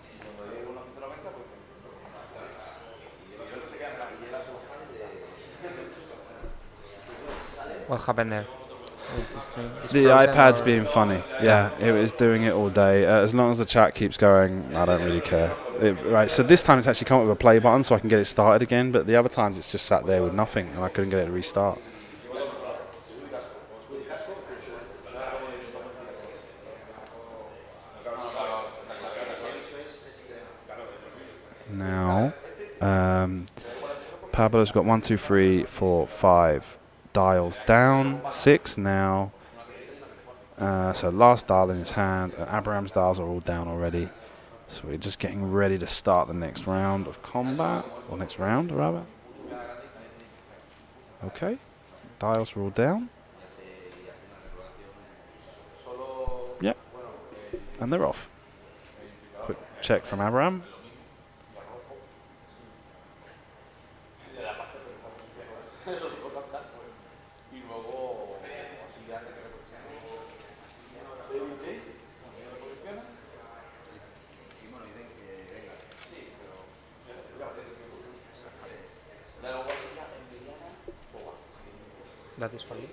What happened there? The iPad's being funny. Yeah, it was doing it all day. As long as the chat keeps going, I don't really care. Right, so this time it's actually come up with a play button so I can get it started again, but the other times it's just sat there with nothing and I couldn't get it to restart. Now, Pablo's got 1, 2, 3, 4, 5 dials down, 6 now. So last dial in his hand. Abraham's dials are all down already. So we're just getting ready to start the next round of combat, or next round rather. Okay, dials are all down. Yep, and they're off. Quick check from Abraham. That is for you.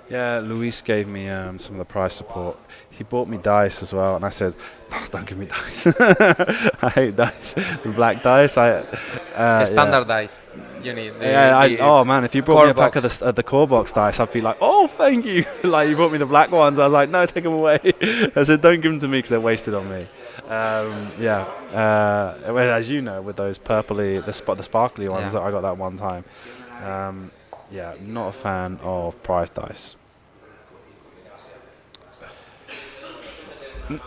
Yeah, Luis gave me some of the prize support. He bought me dice as well, and I said, "No, don't give me dice. I hate dice. The black dice. Standard dice. You need. Oh man, if you brought me a pack box. of the core box dice, I'd be like, "Oh, thank you." Like you brought me the black ones. I was like, "No, take them away." I said, "Don't give them to me because they're wasted on me." Well, as you know, with those purpley, the sparkly ones that I got that one time. Yeah, not a fan of prize dice.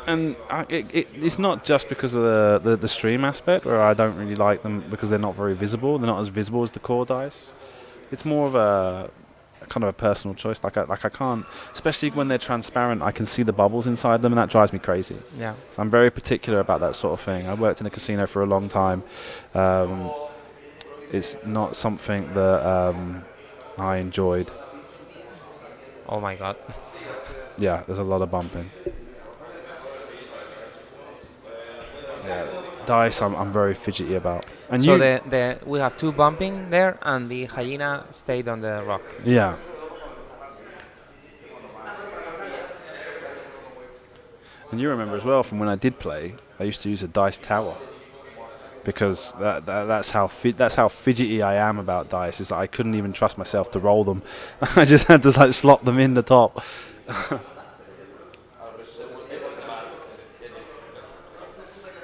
And it's not just because of the stream aspect where I don't really like them because they're not very visible. They're not as visible as the core dice. It's more of a kind of a personal choice. Like I can't, especially when they're transparent, I can see the bubbles inside them and that drives me crazy. Yeah. So I'm very particular about that sort of thing. I worked in a casino for a long time. It's not something that I enjoyed. Oh my god. Yeah, there's a lot of bumping. Yeah, dice I'm very fidgety about. And so we have 2 bumping there, and the hyena stayed on the rock. Yeah. And you remember as well from when I did play, I used to use a dice tower. because that's how fidgety I am about dice. Is that I couldn't even trust myself to roll them. I just had to like slot them in the top.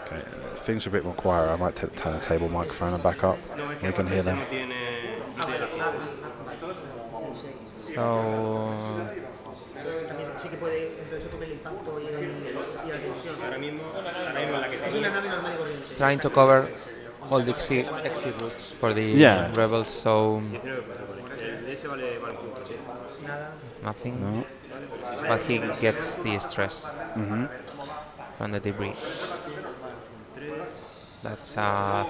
Okay, things are a bit more quiet. I might turn the table microphone back up. No, es que We can hear them. no tiene So También sí que puede, entonces con el impacto y la tensión. ahora mismo la que Es una nave normal y corriente. it's trying to cover all the exit routes for the Yeah. rebels, so 19 vale. El de ese vale punto, sí. Nada. nothing. No. But he gets the stress from the debris. That's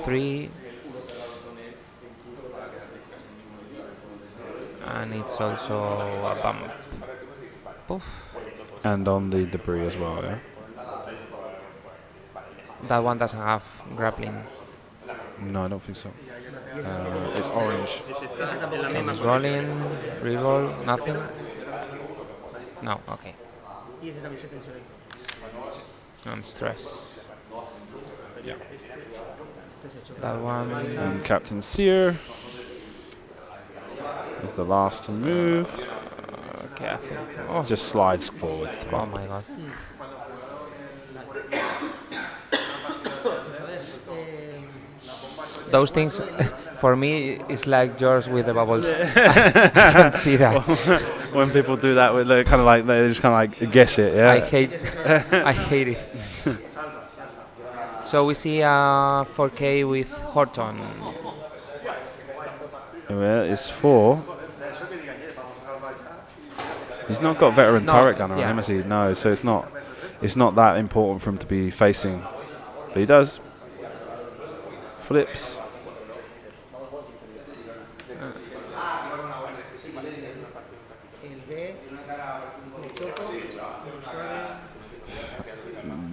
3. And it's also a bump. Poof. And on the debris as well, yeah? That one doesn't have grappling. No, I don't think so. It's orange. So he's rolling, reroll, nothing. No, okay. Y ese también se tensiona. And stress. Yeah. That one. And Captain Sear is the last to move. Okay, I think. Oh, Just slides forwards to oh bump. my god. Those things, for me, it's like yours with the bubbles. I can't see that. When people do that, they kind of like they just kind of like guess it. Yeah. I hate it. So we see 4K with Horton. Well, it's 4. He's not got veteran No, turret gunner on yeah. him, has he? No, so it's not that important for him to be facing. But he does. Flips.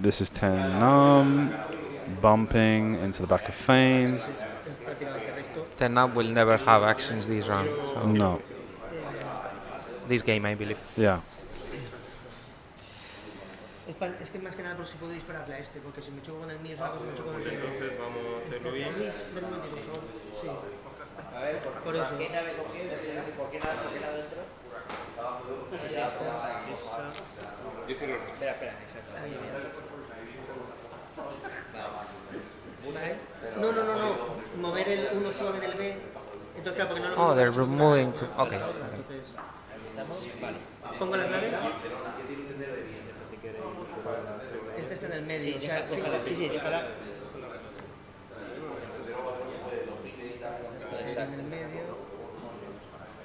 This is 10 numb, bumping into the back of Fane. Ten up will never have actions this round. So No. this game, I believe. Yeah. Es que más que nada por si puedo dispararle a este, porque si me choco con el mío es una cosa, me choco con el mío. Entonces vamos a hacerlo bien. Luis, ven un momentito, por favor. Sí. A ver, Por eso. ¿qué nave con qué? ¿Por qué nave dentro? Sí, sí, espera, exacto. Ahí está. ¿Vale? No. Mover el uno suave del B. Entonces, claro, porque no lo Oh, muevo they're mucho. moving to. Okay. Entonces, ¿Estamos? Vale. pongo las naves. Este está en el medio. O sea, sí, Sí, déjala. está en el medio.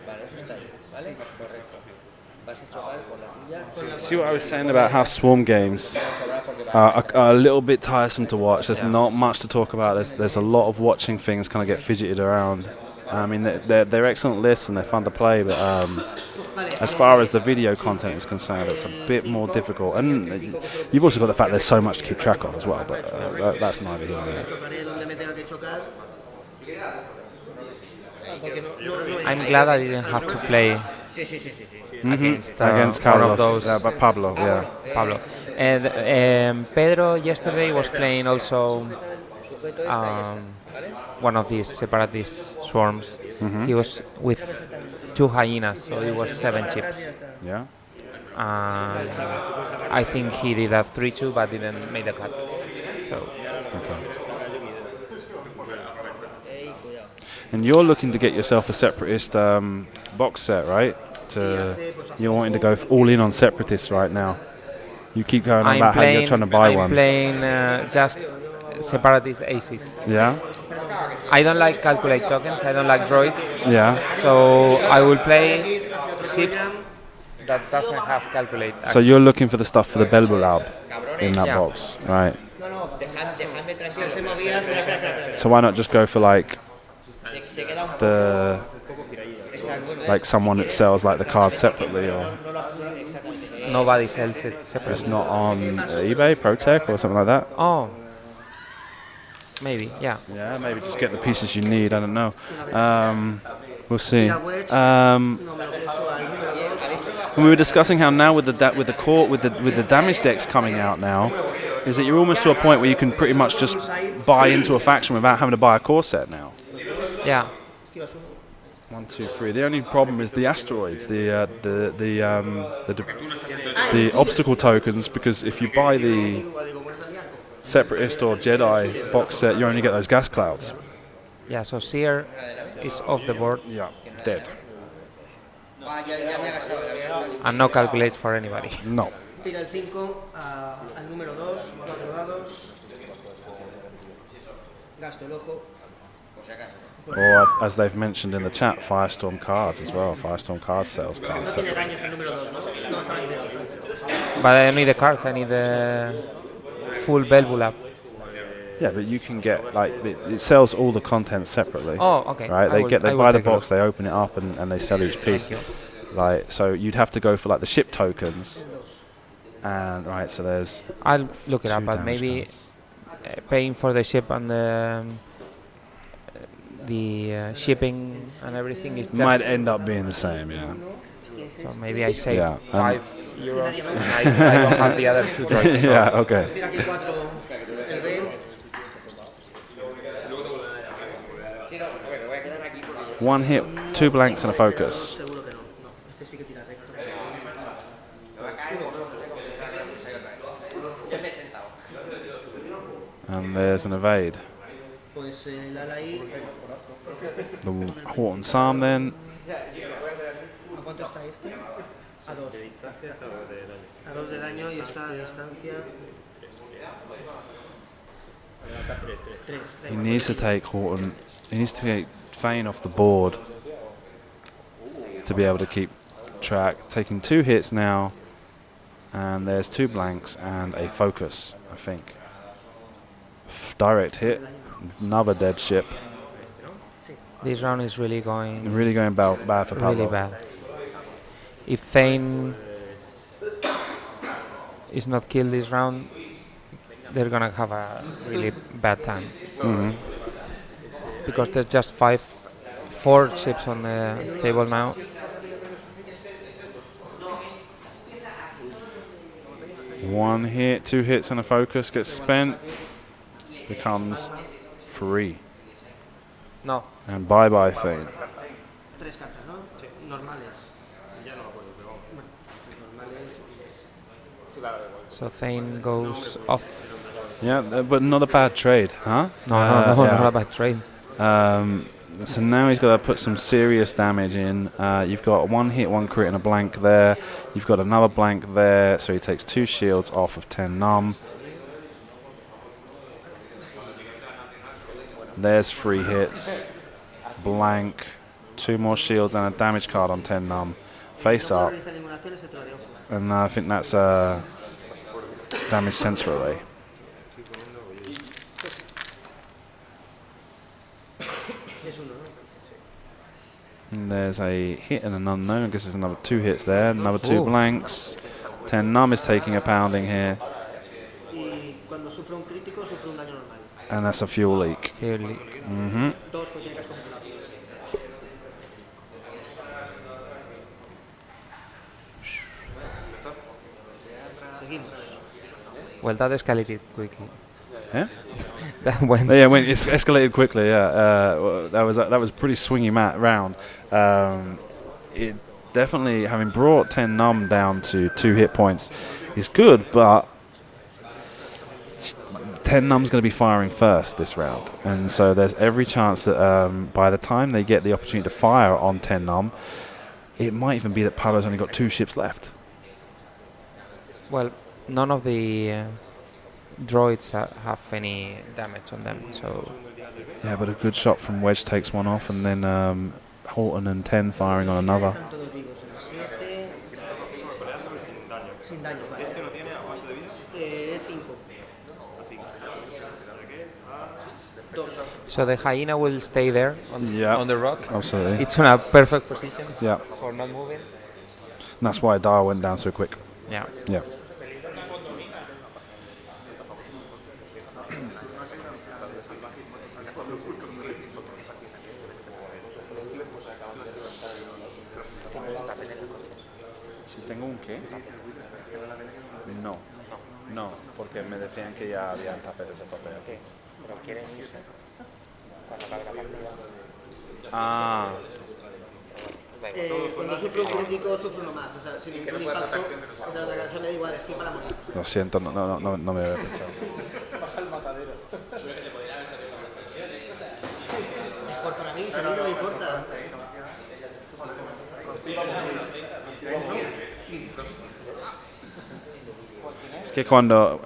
Vale, eso está ahí, ¿vale? Correcto. Vas a chocar por la tuya. See what I was saying about how swarm games are a little bit tiresome to watch. There's not much to talk about. There's a lot of watching things kind of get fidgeted around. I mean, they're excellent lists and they're fun to play, but as far as the video content is concerned, it's a bit more difficult. And you've also got the fact there's so much to keep track of as well, but that's neither here nor there. Chocaré donde me tenga que chocar. Porque I'm glad I didn't have to play against Against one Carlos, of those. but Pablo, yeah. Pablo. And Pedro yesterday was playing also one of these separatist swarms. He was with 2 hyenas, so it was 7 chips. Yeah. I think he did a 3-2, but didn't make the cut. So And you're looking to get yourself a separatist box set, right? You're wanting to go all in on separatists right now. You keep going on about how you're trying to buy one. I'm playing just separatist aces. Yeah. I don't like calculate tokens. I don't like droids. Yeah. So I will play ships that doesn't have calculate. So you're looking for the stuff for the Belbulab in that Yeah. box, right? Dejadme tranquilo. So why not just go for like Se queda un the like someone that sells like the cards separately, or Nobody sells it it's separately. not on eBay, ProTech, or something like that? Oh, maybe, yeah. Yeah, maybe just get the pieces you need. I don't know. We'll see. When we were discussing how now with the damage decks coming out now, is that you're almost to a point where you can pretty much just buy into a faction without having to buy a core set now. Yeah. 1, 2, 3. The only problem is the asteroids, the obstacle tokens, because if you buy the Separatist or Jedi box set, you only get those gas clouds. Yeah, so Seer is off the board. Yeah, dead. And no calculates for anybody. No. Tira el 5 al número 2, 4 dados. Gasto el ojo. Or, as they've mentioned in the chat, Firestorm cards as well. Firestorm card sales cards. No tiene daños el número 2, ¿no? No está entero. But I don't need the cards, I need the full Belbulab. Yeah, but you can get, like, it sells all the content separately. Oh, okay. Right, they I will buy the take a box, they open it up, and they sell each piece. Thank you. Like, so you'd have to go for like the ship tokens, and right, so there's. I'll look it up, 2 but damage maybe cards. paying for the ship and the shipping and everything is just Might end up being the same, yeah. so maybe I save Yeah, €5 and I don't have the other 2 droids. So Yeah, okay. Tira aquí 4 el B. One hit, 2 blanks, and a focus. Seguro que no. No, este sí que tira recto. And there's an evade. Pues el ala ahí. The Horton Psalm then. ¿A cuánto está este? A 2. A 2 de daño y está a distancia. 3. He needs to take Horton. He needs to take Fane off the board to be able to keep track. Taking 2 hits now, and there's 2 blanks and a focus, I think. Direct hit, another dead ship. this round is really going Really going bad for Pablo. really bad. If Thane is not killed this round, they're gonna have a really bad time. Mhm. Because there's just 4 ships on the table now. One hit, 2 hits and a focus gets spent. Becomes free. No. And bye-bye Fane. 3 cartas, ¿no? Normales. Ya no me acuerdo, pero normales. So Thane goes off. Yeah, but not a bad trade, huh? No, yeah. not a bad trade. So now he's got to put some serious damage in. You've got 1 hit, 1 crit and a blank there. You've got another blank there, so he takes 2 shields off of 10 numb. There's 3 hits, blank, 2 more shields and a damage card on 10 numb. Face up, and I think that's damage sensor array. And there's a hit and an unknown. I guess there's another 2 hits there, another 2 Ooh. blanks. 10 numb is taking a pounding here, Y cuando sufre un crítico, sufre un daño normal. and that's a fuel leak. Fair leak. Mm-hmm. 2, pues tiene que escoger un lápiz. Seguimos. Well, that escalated quickly. Yeah. That went. Yeah, when it's escalated quickly. Yeah, that was a pretty swingy round. It definitely, having brought 10 numb down to 2 hit points, is good, but 10 numb's going to be firing first this round, and so there's every chance that by the time they get the opportunity to fire on 10 numb, it might even be that Pablo's only got 2 ships left. Well, none of the droids have any damage on them, so Yeah, but a good shot from Wedge takes 1 off, and then Horton and 10 firing on another. Están todos vivos. El 7. Sin daño, vale. ¿Este lo tiene a cuánto de vida? 5. A 2. so the hyena will stay there on the rock. Absolutely. It's on a perfect position Yeah, for not moving. and that's why Dial went down so quick. Yeah. Yeah. Si tengo un qué? No. No, porque me decían que ya habían tapetes de papel. Sí, pero quieren irse cuando acabe la partida. Ah, Da igual. Cuando sufre un crítico, sufre uno más. O sea, sin ningún impacto, contra la canción me da igual, es que para morir. lo siento, no me había pensado. Mejor para mí, si a mí no me importa. Es que cuando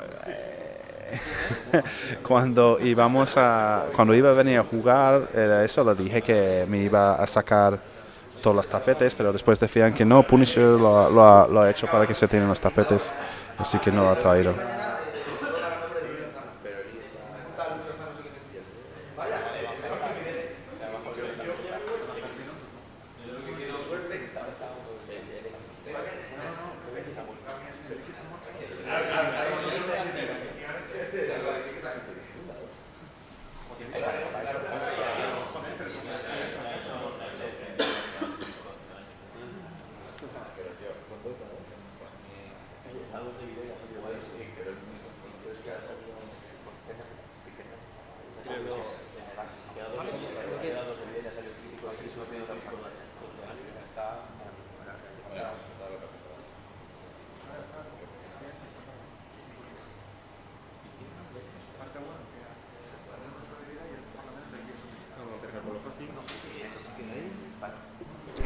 cuando iba a venir a jugar, era eso, le dije que me iba a sacar todos los tapetes, pero después decían que no, Punisher lo ha hecho para que se tienen los tapetes, así que no lo ha traído.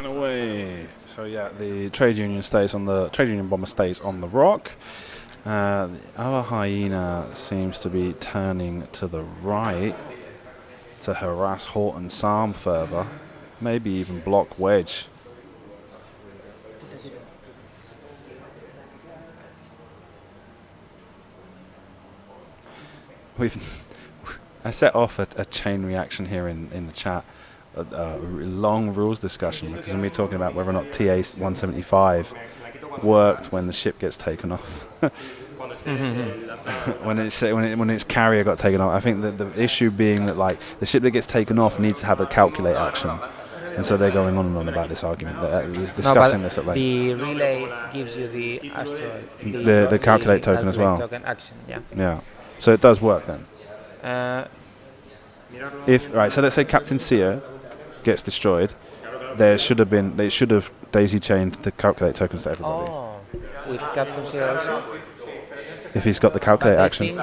Away. So yeah, the trade union bomber stays on the rock. The other hyena seems to be turning to the right to harass Horton Psalm further, maybe even block Wedge. I set off a chain reaction here in the chat. A long rules discussion because of me talking about whether or not TA 175 worked when the ship gets taken off. when its carrier got taken off, I think that the issue being that like the ship that gets taken off needs to have a calculate action, and so they're going on and on about this argument. They're discussing this at length. The relay gives you the asteroid, the calculate token as well. Token action, yeah. Yeah, so it does work then. So let's say Captain Seer gets destroyed, they should have daisy chained the calculate tokens to everybody. Oh, with Captain Seer also? If he's got the calculate action.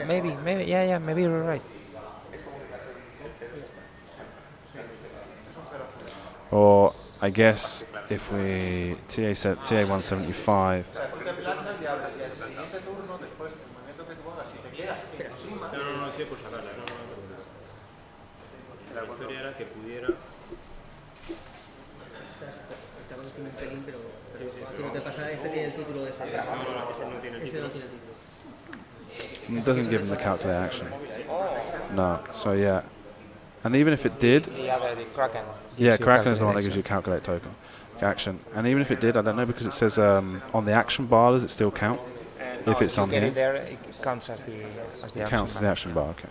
Maybe, maybe you're right. Or I guess if we TA 175. La victoria era que pudiera. Lo que pasa, este tiene el título ese. Ese no tiene el título. It doesn't give him the calculate action. No, so yeah. And even if it did. The Kraken. Yeah, Kraken is the one that gives you a calculate token action. And even if it did, I don't know because it says on the action bar, does it still count? If it's on here? There, it counts as the it counts as the action bar, okay.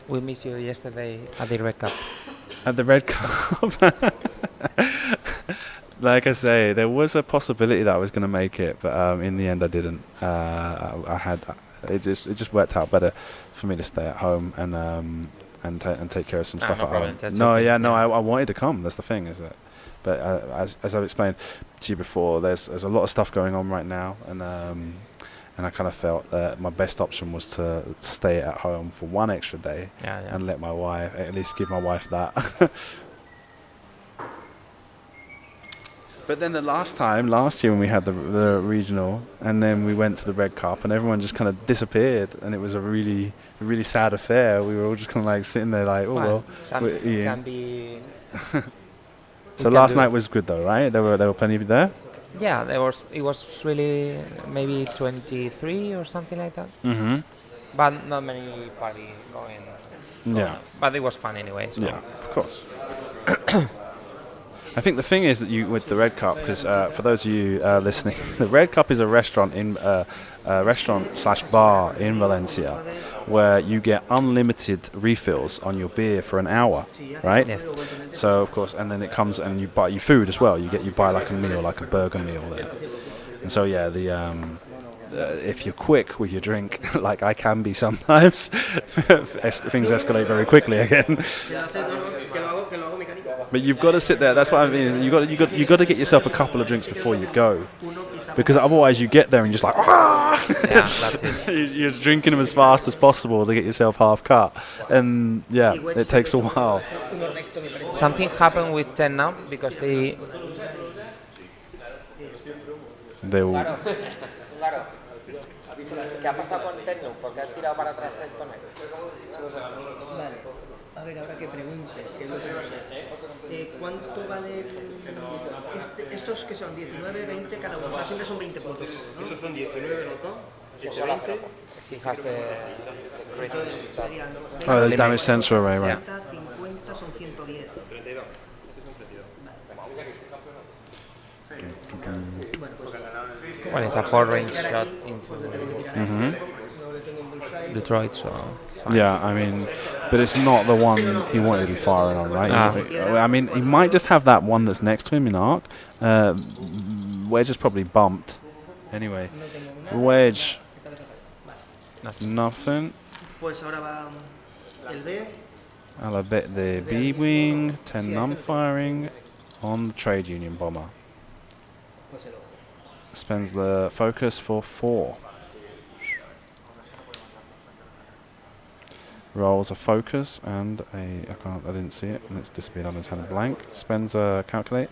We missed you yesterday at the Red Cup. At the Red Cup? Like I say, there was a possibility that I was going to make it, but in the end I didn't. It just worked out better for me to stay at home and take care of some stuff no at problem. home. I wanted to come. That's the thing, is it? But as I've explained to you before, there's a lot of stuff going on right now, and I kind of felt that my best option was to stay at home for one extra day and let my wife, at least give my wife that. But then last year when we had the regional, and then we went to the Red Cup, and everyone just kind of disappeared, and it was a really sad affair. We were all just kind of like sitting there like, can be. So last night was good though, right? There were plenty of you there. Yeah, it was really maybe 23 or something like that. Mm-hmm. But not many party going. Yeah. But it was fun anyway. So. Yeah, of course. I think the thing is that you with the Red Cup, because for those of you listening, the Red Cup is a restaurant in restaurant/bar in Valencia, where you get unlimited refills on your beer for an hour, right? Yes. So of course, and then it comes and you buy your food as well. You buy like a meal, like a burger meal there. And so yeah, the if you're quick with your drink, like I can be sometimes, things escalate very quickly again. But you've got to sit there. That's what I mean. You got to get yourself a couple of drinks before you go, because otherwise you get there and you're just like, ah! Yeah, that's it. You're drinking them as fast as possible to get yourself half cut, and yeah, it takes a while. Something happened with 10 now because they. They'll. Claro. ¿Qué ha pasado con Tecno? ¿Por qué has tirado para atrás el tonel? Vale, a ver, ahora que preguntes, que no sé. ¿Cuánto vale estos que son 19, 20 cada uno? O sea, siempre son 20 puntos, ¿no? Estos son 19 los dos, 20. The damage sensor array, right? 50 son 110. 32. Well, it's a 4-range shot into Detroit, so it's fine. Yeah, I mean, but it's not the one he wanted to be firing on, right? I mean, he might just have that one that's next to him in arc. Wedge is probably bumped. Anyway, Wedge, nothing. Pues ahora va el B. I'll bet the B-wing, 10 num firing on the trade union bomber. Spends the focus for 4. Rolls a focus and I didn't see it, and it's disappeared on his hand blank. Spends a calculate.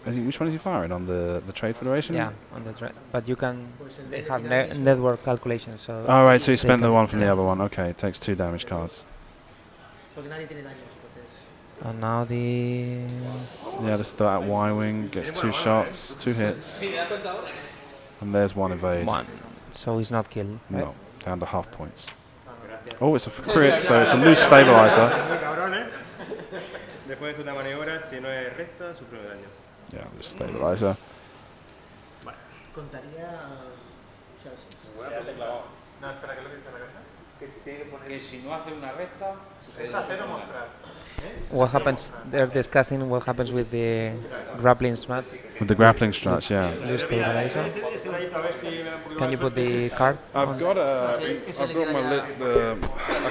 Which one is he firing? On the Trade Federation? Yeah, on the trade. But you can, they have network calculation, so. Oh, right, so he spent the one from the other one. Okay, it takes 2 damage cards. And now the. Yeah, this is that Y-wing, gets 2 shots, 2 hits. And there's 1 evade. 1. So he's not killed. Right? No, down to half points. Oh, it's a crit, so it's a loose stabilizer. Después de esta maniobra, si no es recta, sufre daño. Yeah, loose stabilizer. No, espera, ¿qué es lo que dice la carta? Que si no hace una recta, Es hacer o mostrar. What happens? They're discussing what happens with the grappling struts. With the grappling struts, yeah. Loose stabilizer. Can you put the card? I've got my I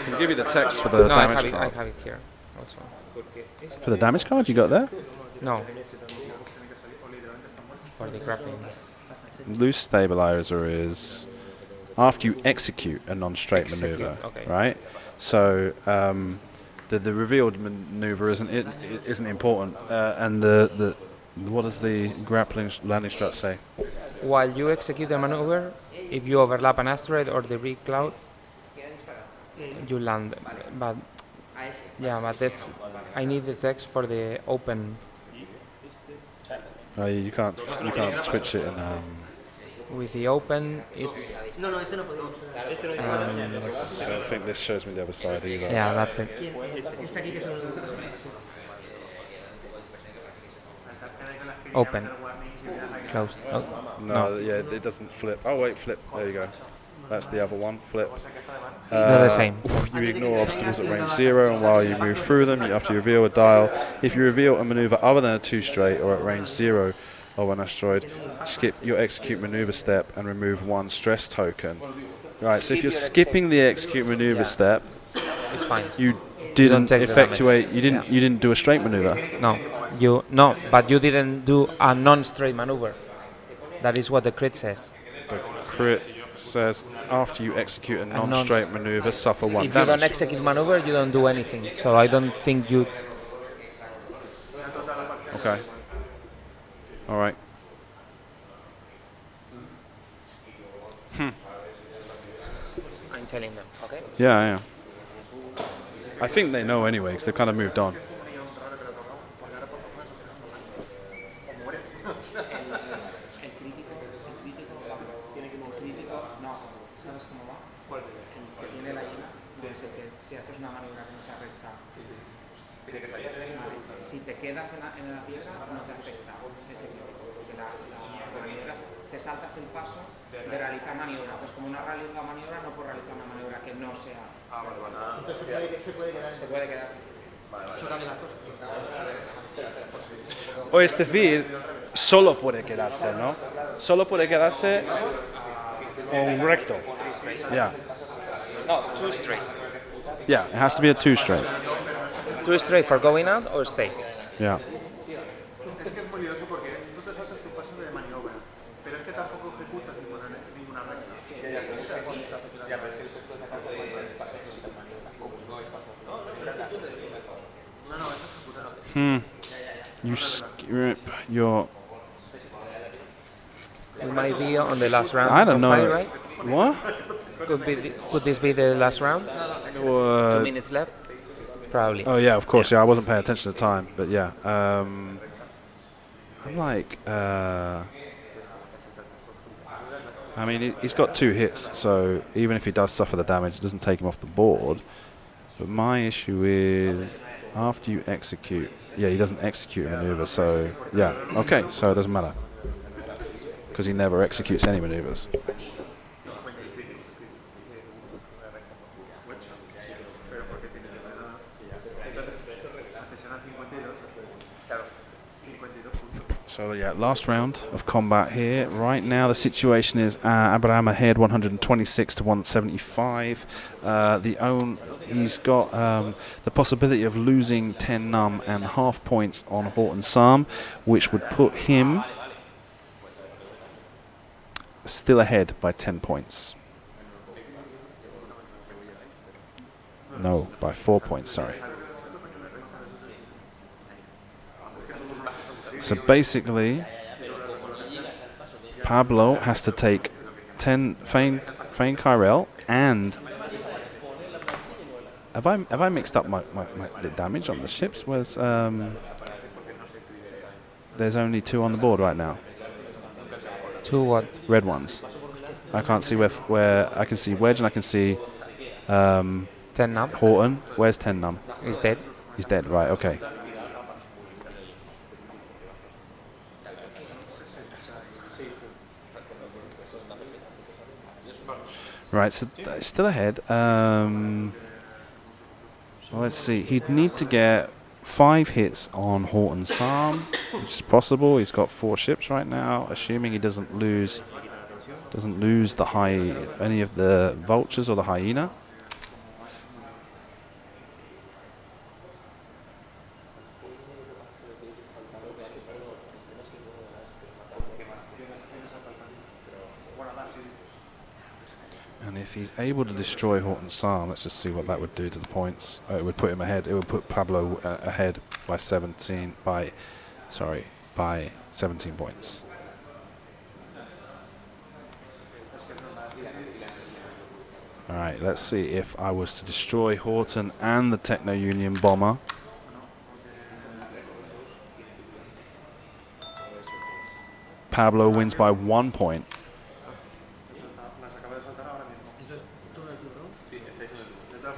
can give you the text for the No, damage I card. have it here. Also. For the damage card you got there? No. For the grappling. Loose stabilizer is after you execute a non-straight maneuver, okay. right? So the revealed maneuver isn't important, and the what does the grappling landing strut say? While you execute the maneuver, if you overlap an asteroid or debris cloud, you land. But yeah, but that's. I need the text for the open. You can't switch it in. With the open, it's. No, este no podemos. I don't think this shows me the other side either. Yeah, that's it. Este aquí que es el. Open. Closed. Oh. No, yeah, it doesn't flip. Oh wait, flip. There you go. That's the other one. Flip. They're the same. You ignore obstacles at range 0, and while you move through them, you have to reveal a dial. If you reveal a maneuver other than a 2 straight or at range 0 of an asteroid, skip your execute maneuver step and remove 1 stress token. Right, so if you're skipping the execute maneuver step, It's fine. you didn't take the effectuate. damage. You didn't do a straight maneuver. No, but you didn't do a non-straight maneuver. That is what the crit says. The crit says after you execute a non-straight maneuver, suffer 1 If you don't damage. execute maneuver, you don't do anything. So I don't think you. Okay. All right. I'm telling them. Okay. Yeah. I think they know anyway, because they've kind of moved on. Si te quedas en la piedra no te afecta ese crítico, porque las maniobras te saltas el paso de realizar maniobra. Entonces, como no has realizado maniobra, no puedes realizar una maniobra que no sea. Entonces se puede quedar. Se puede quedar así. Eso cambia las cosas. O es decir, solo puede quedarse, ¿no? Solo puede quedarse un recto. Yeah. No, 2 straight. Yeah, it has to be a 2 straight. 2 straight for going out or stay. Yeah. Es que es muy lioso porque tú te saltas tu paso de maniobra, pero es que tampoco ejecutas ninguna recta. No, eso ejecutar. You skip your. It might be on the last round. I don't of know. fight, right? What? Could this be the last round? 2 minutes left. Probably. Oh yeah, of course. Yeah, I wasn't paying attention to the time, but yeah. I'm like. I mean, he's got 2 hits, so even if he does suffer the damage, it doesn't take him off the board. But my issue is after you execute. Yeah, he doesn't execute a maneuver, so yeah. Okay, so it doesn't matter because he never executes any maneuvers. So yeah, last round of combat here. Right now the situation is Abraham ahead 126 to 175. He's got the possibility of losing 10 num and half points on Horton Sam, which would put him still ahead by 10 points. No, by 4 points, sorry. So basically, Pablo has to take 10 Fein Kyrell and have I mixed up my the damage on the ships? Where's there's only 2 on the board right now. 2 what? Red ones. I can't see where I can see Wedge and I can see 10 num. Horton. Where's 10 num? He's dead. He's dead. Right. Okay. Right, so still ahead. Well, let's see. He'd need to get 5 hits on Horton Sam, which is possible. He's got 4 ships right now, assuming he doesn't lose any of the vultures or the hyena. And if he's able to destroy Horton Sam, let's just see what that would do to the points. It would put him ahead. It would put Pablo ahead by 17 points. All right, let's see if I was to destroy Horton and the Techno Union bomber. Pablo wins by 1 point.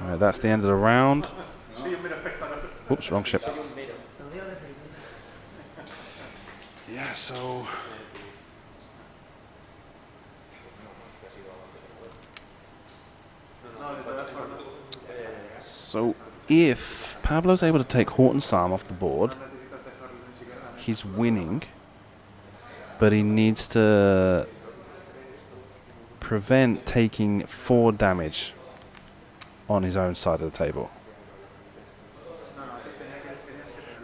Alright, that's the end of the round. Oops, wrong ship. Yeah, so... So, if Pablo's able to take Horton Sam off the board, he's winning, but he needs to prevent taking 4 damage on his own side of the table.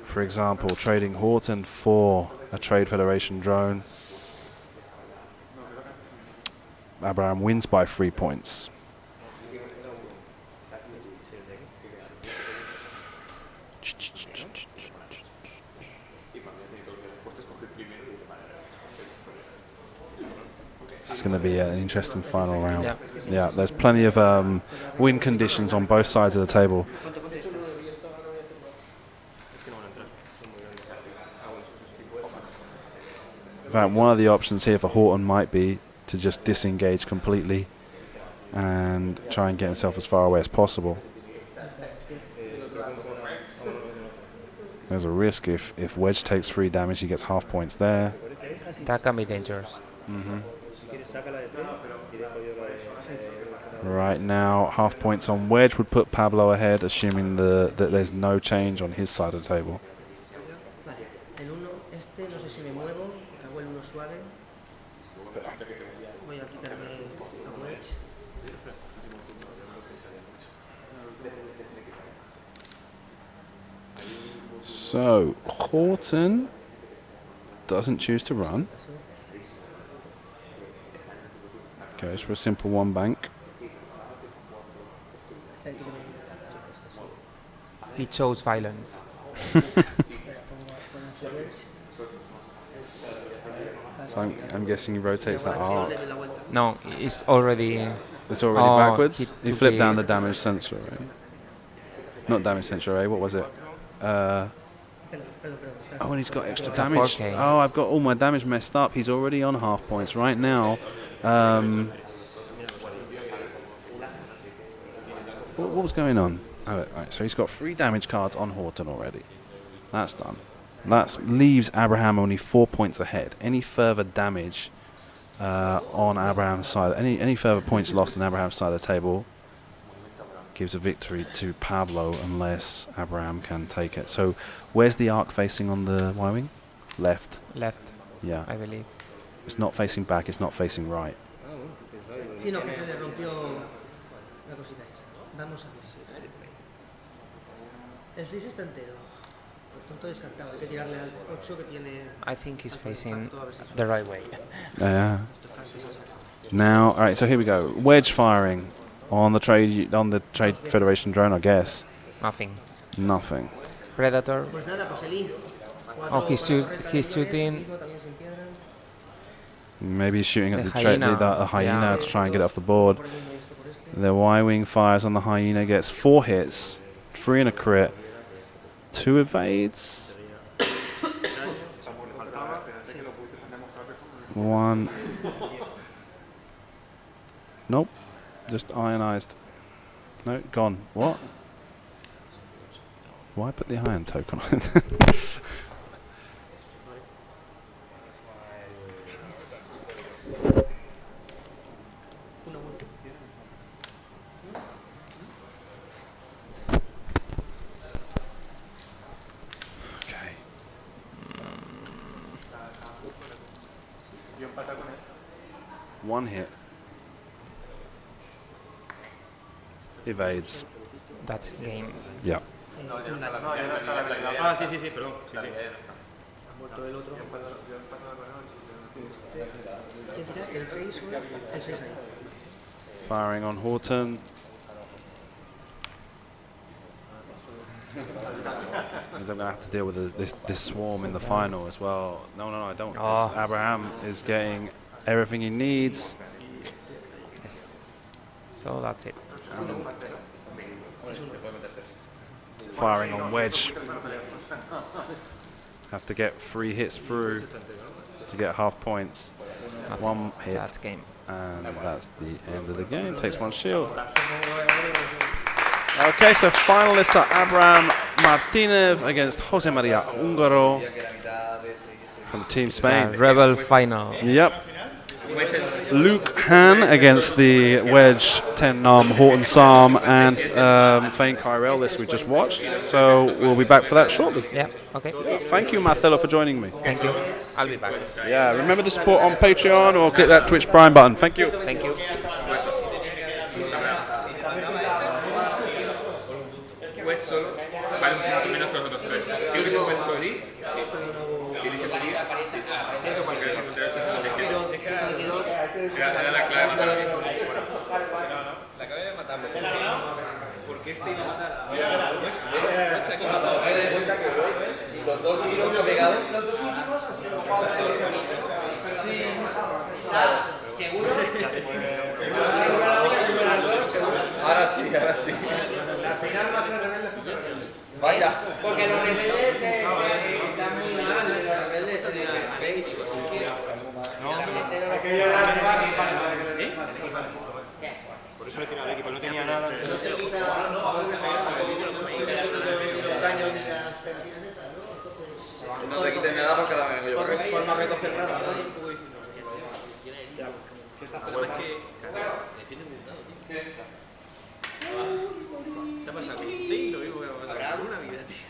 For example, trading Horton for a Trade Federation drone. Abraham wins by 3 points. It's going to be an interesting final round. Yeah, there's plenty of win conditions on both sides of the table. In fact, one of the options here for Horton might be to just disengage completely and try and get himself as far away as possible. There's a risk if Wedge takes 3 damage, he gets half points there. That can be dangerous. Si quieres, sácala de 3 y dejo yo la de. Right now, half points on Wedge would put Pablo ahead, assuming that there's no change on his side of the table. Vale, el 1, no sé si me muevo, hago el 1 suave. Voy a quitarme a Wedge. So, Horton doesn't choose to run. Goes for a simple 1 bank. He chose violence. So I'm guessing he rotates that arc. No, it's already. It's already Oh, backwards. He flipped the- down the damage sensor array. Not damage sensor array. What was it? Oh, and he's got extra It's a damage. 4K. Oh, I've got all my damage messed up. He's already on half points right now. What was going on? Oh, right, so he's got 3 damage cards on Horton already. That's done. That leaves Abraham only 4 points ahead. Any further damage on Abraham's side, any further points lost on Abraham's side of the table gives a victory to Pablo unless Abraham can take it. So where's the arc facing on the Y-wing? Left. Left, Yeah. I believe. It's not facing back, it's not facing right. Sí, no, que se le rompió la cosita esa. Vamos a ver. El 6 está entero. Por tanto, descartado. Hay que tirarle al 8 que tiene. I think he's facing the right way. Yeah. Now, all right. So here we go. Wedge firing on the Trade Federation drone. I guess Nothing. nothing. Predator. Pues nada, pues Eli. Oh, he's shooting. Maybe he's shooting at The the hyena. hyena Yeah. to try and get it off the board. The Y-wing fires on the hyena, gets 4 hits, 3 and a crit, 2 evades. 1. Nope. Just ionized. No, gone. What? Why put the iron token on it? Okay. Yo empata con él. 1 hit. Evades. That's game. Yeah. No, ya no está la habilidad. Ah, sí, sí, sí, perdón. Sí, sí. Ha muerto el otro. Yo empatado con él. ¿Quién tira? ¿El 6 o el 6 ahí? Firing on Horton. Means I'm going to have to deal with this swarm in the final as well. No, I don't. Oh. Abraham is getting everything he needs. Yes. So that's it. Firing on Wedge. Have to get 3 hits through to get half points. Nothing. 1 hit. That's game. And that's the end of the game. Takes 1 shield. Okay, so finalists are Abraham Martinez against Jose Maria Ungaro from Team Spain. Rebel final. Yep. Luke Han against the Wedge 10 Nom Horton Sam and Fane Kyrell, this we just watched. So we'll be back for that shortly. Yeah. Okay. Thank you, Marcelo, for joining me. Thank you. I'll be back. Yeah, remember to support on Patreon or click that Twitch Prime button. Thank you. Thank you. Wedge solo vale un punto menos que los otros 3. Si hubiese puesto Eli, sí. Si hubiese pedido, porque el 58 era la clave de matarlo. La clave de matarlo. Porque este iba a matar a Wedge aquí matado. Los 2 tiros que ha pegado. Sí. ¿Seguro? Ahora sí. La final va a ser rebelde. Vaya. Porque los rebeldes están muy mal. Los rebeldes en el stage. Hay que llorar más. Por eso le he tirado de equipo, no tenía nada. No se quita los daños de las pegatinas estas, ¿no? no te quiten nada porque la vengo yo. Por no recoger nada. ¿Qué está pasando? Es que defiende muy dado, tío. ¿Qué ha pasado con un lo mismo que ha pasado con una vida, tío?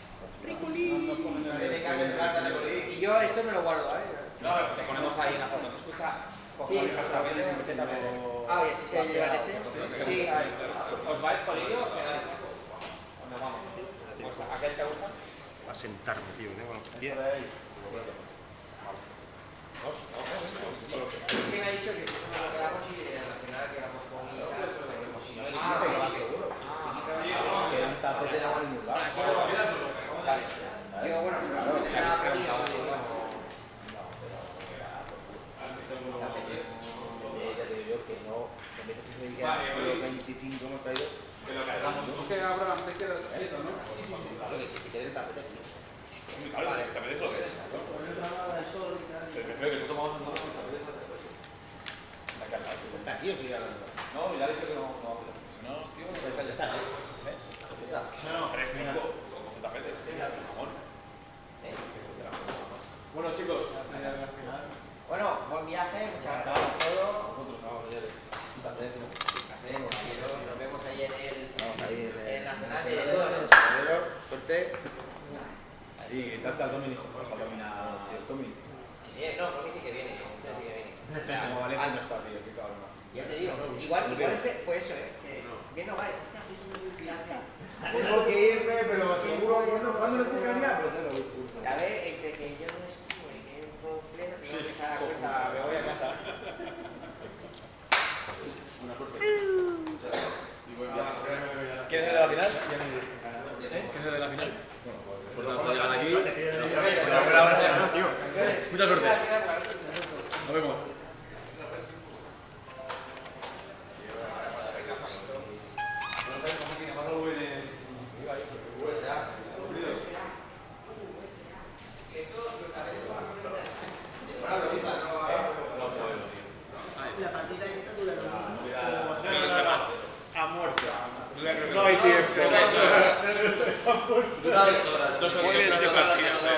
Y yo esto me lo guardo, ¿vale? Claro, te ponemos ahí en la foto. Escucha. Sí. Ah, oye, si se llevan ese. Sí. ¿Os vais con ellos? Nos vamos. ¿A qué te gusta? Va a sentarme, tío. Bueno, 10. ¿Quién me ha dicho que si no nos quedamos y al final quedamos con un seguro? Que un tapete de agua en ningún lado. Vale. Digo, bueno, si no me nada por mí, os digo. Ya te digo yo que no, que en vez de que se dediquen los 25 hemos traído. Que lo cargamos. No que abra antes que los quieto, ¿no? Claro, que se quede el tapete aquí. Claro, el tapete es lo que es. Pero prefiero que tú tomamos un tapete. Está aquí o sigue hablando. No, ya dice que no. Si no, tío, es el desastre. No, 3, 5 o 12 tapetes. Bueno, chicos, Bueno, buen viaje, muchas gracias por todo. nosotros no, señores. Un tapete, ¿no? Nos vemos ahí en la Nacional de Suerte. Y trata al Dominic, al Dominic. Sí, no, Tommy sí que viene. Como Valencia no está, tío, qué cabrón. Ya te digo, igual ese fue eso, que bien no vale. Tengo que irme, pero seguro que cuando le tocaría, pero te lo disculpo. A ver, entre que yo no escribo y que entro pleno, tengo que echar la cuenta, me voy a casa. Buena suerte. ¿Quieres ser de la final? ¿Quieres ser de la final? Pues nada, llegar aquí. Mucha suerte. Nos vemos. La partida esta dura lo mismo. Ha muerto. No hay tiempo. Dura 2 horas. 2 horas.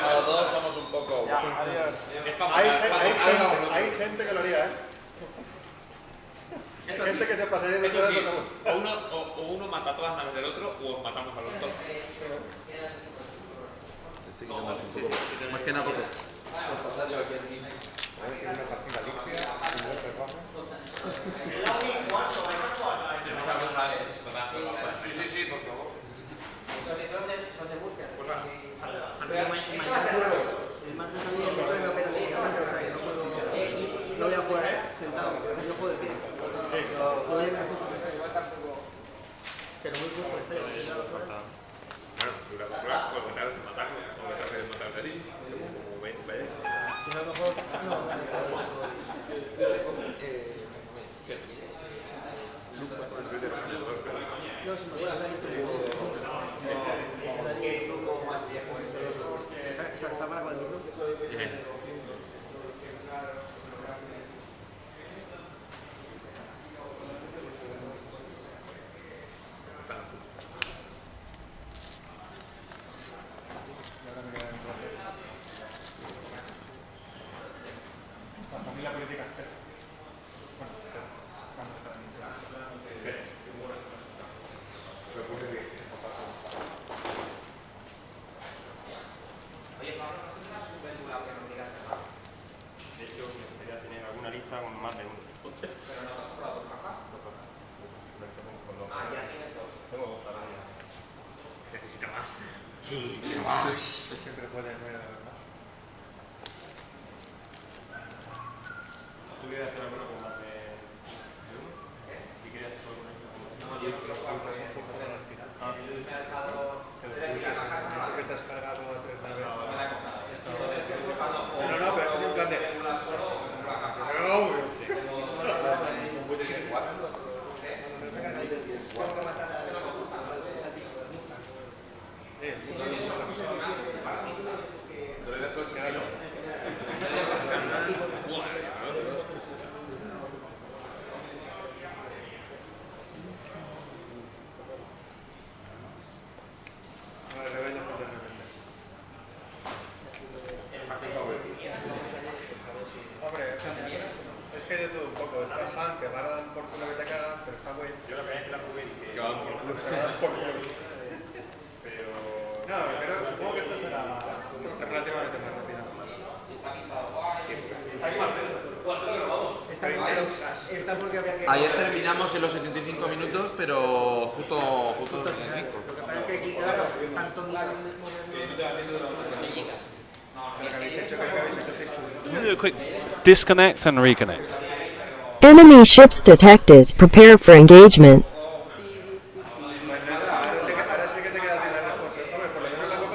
A los dos somos un poco. Hay gente que lo haría, ¿eh? Hay gente que se pasaría de horas O uno mata a todas las naves del otro o os matamos a los dos. Estoy quitando un poco. Más que nada porque. Pues pasar yo aquí al cine. A ver, tiene una partida limpia. Sí, por favor. Son de Murcia. El martes también es una operación, o sea, que no puedo. No voy a jugar sentado, yo juego de pie. No voy a ir justo que estoy, igual tampoco. Pero muy justo que estoy. Bueno, dura 2 horas, pues voy a tarde en matarlo, o voy a tarde en matarte a ti, según como vayáis. Si no, a lo mejor. No, vale, no, si me voy a hacer esto. Está para con el mismo. La familia política es Oye, Pablo, ¿no tendrás un ventura que no digas nada? De hecho, me gustaría tener alguna lista con más de uno. ¿Pero no te has comprado 2 cajas? Ah, ya tienes 2. Tengo 2 ahora ya. Necesita más. Sí, quiero más. Siempre puedes ver más. ¿Tú quieres hacer alguna con más de uno? ¿Y quieres hacer alguna con más de uno? No, yo creo que vamos a hacer un poco al final. Me ha dejado 3 cajas ahora. que te has cargado a 3 naves. Me la he comprado. No, pero es en plan de. No, pero supongo que esto será relativamente más rápido. Esta porque había que... Ayer terminamos en los 75 minutos, pero justo 75. Lo que pasa es que aquí, claro, tanto Do a quick disconnect and reconnect. Enemy ships detected. Prepare for engagement.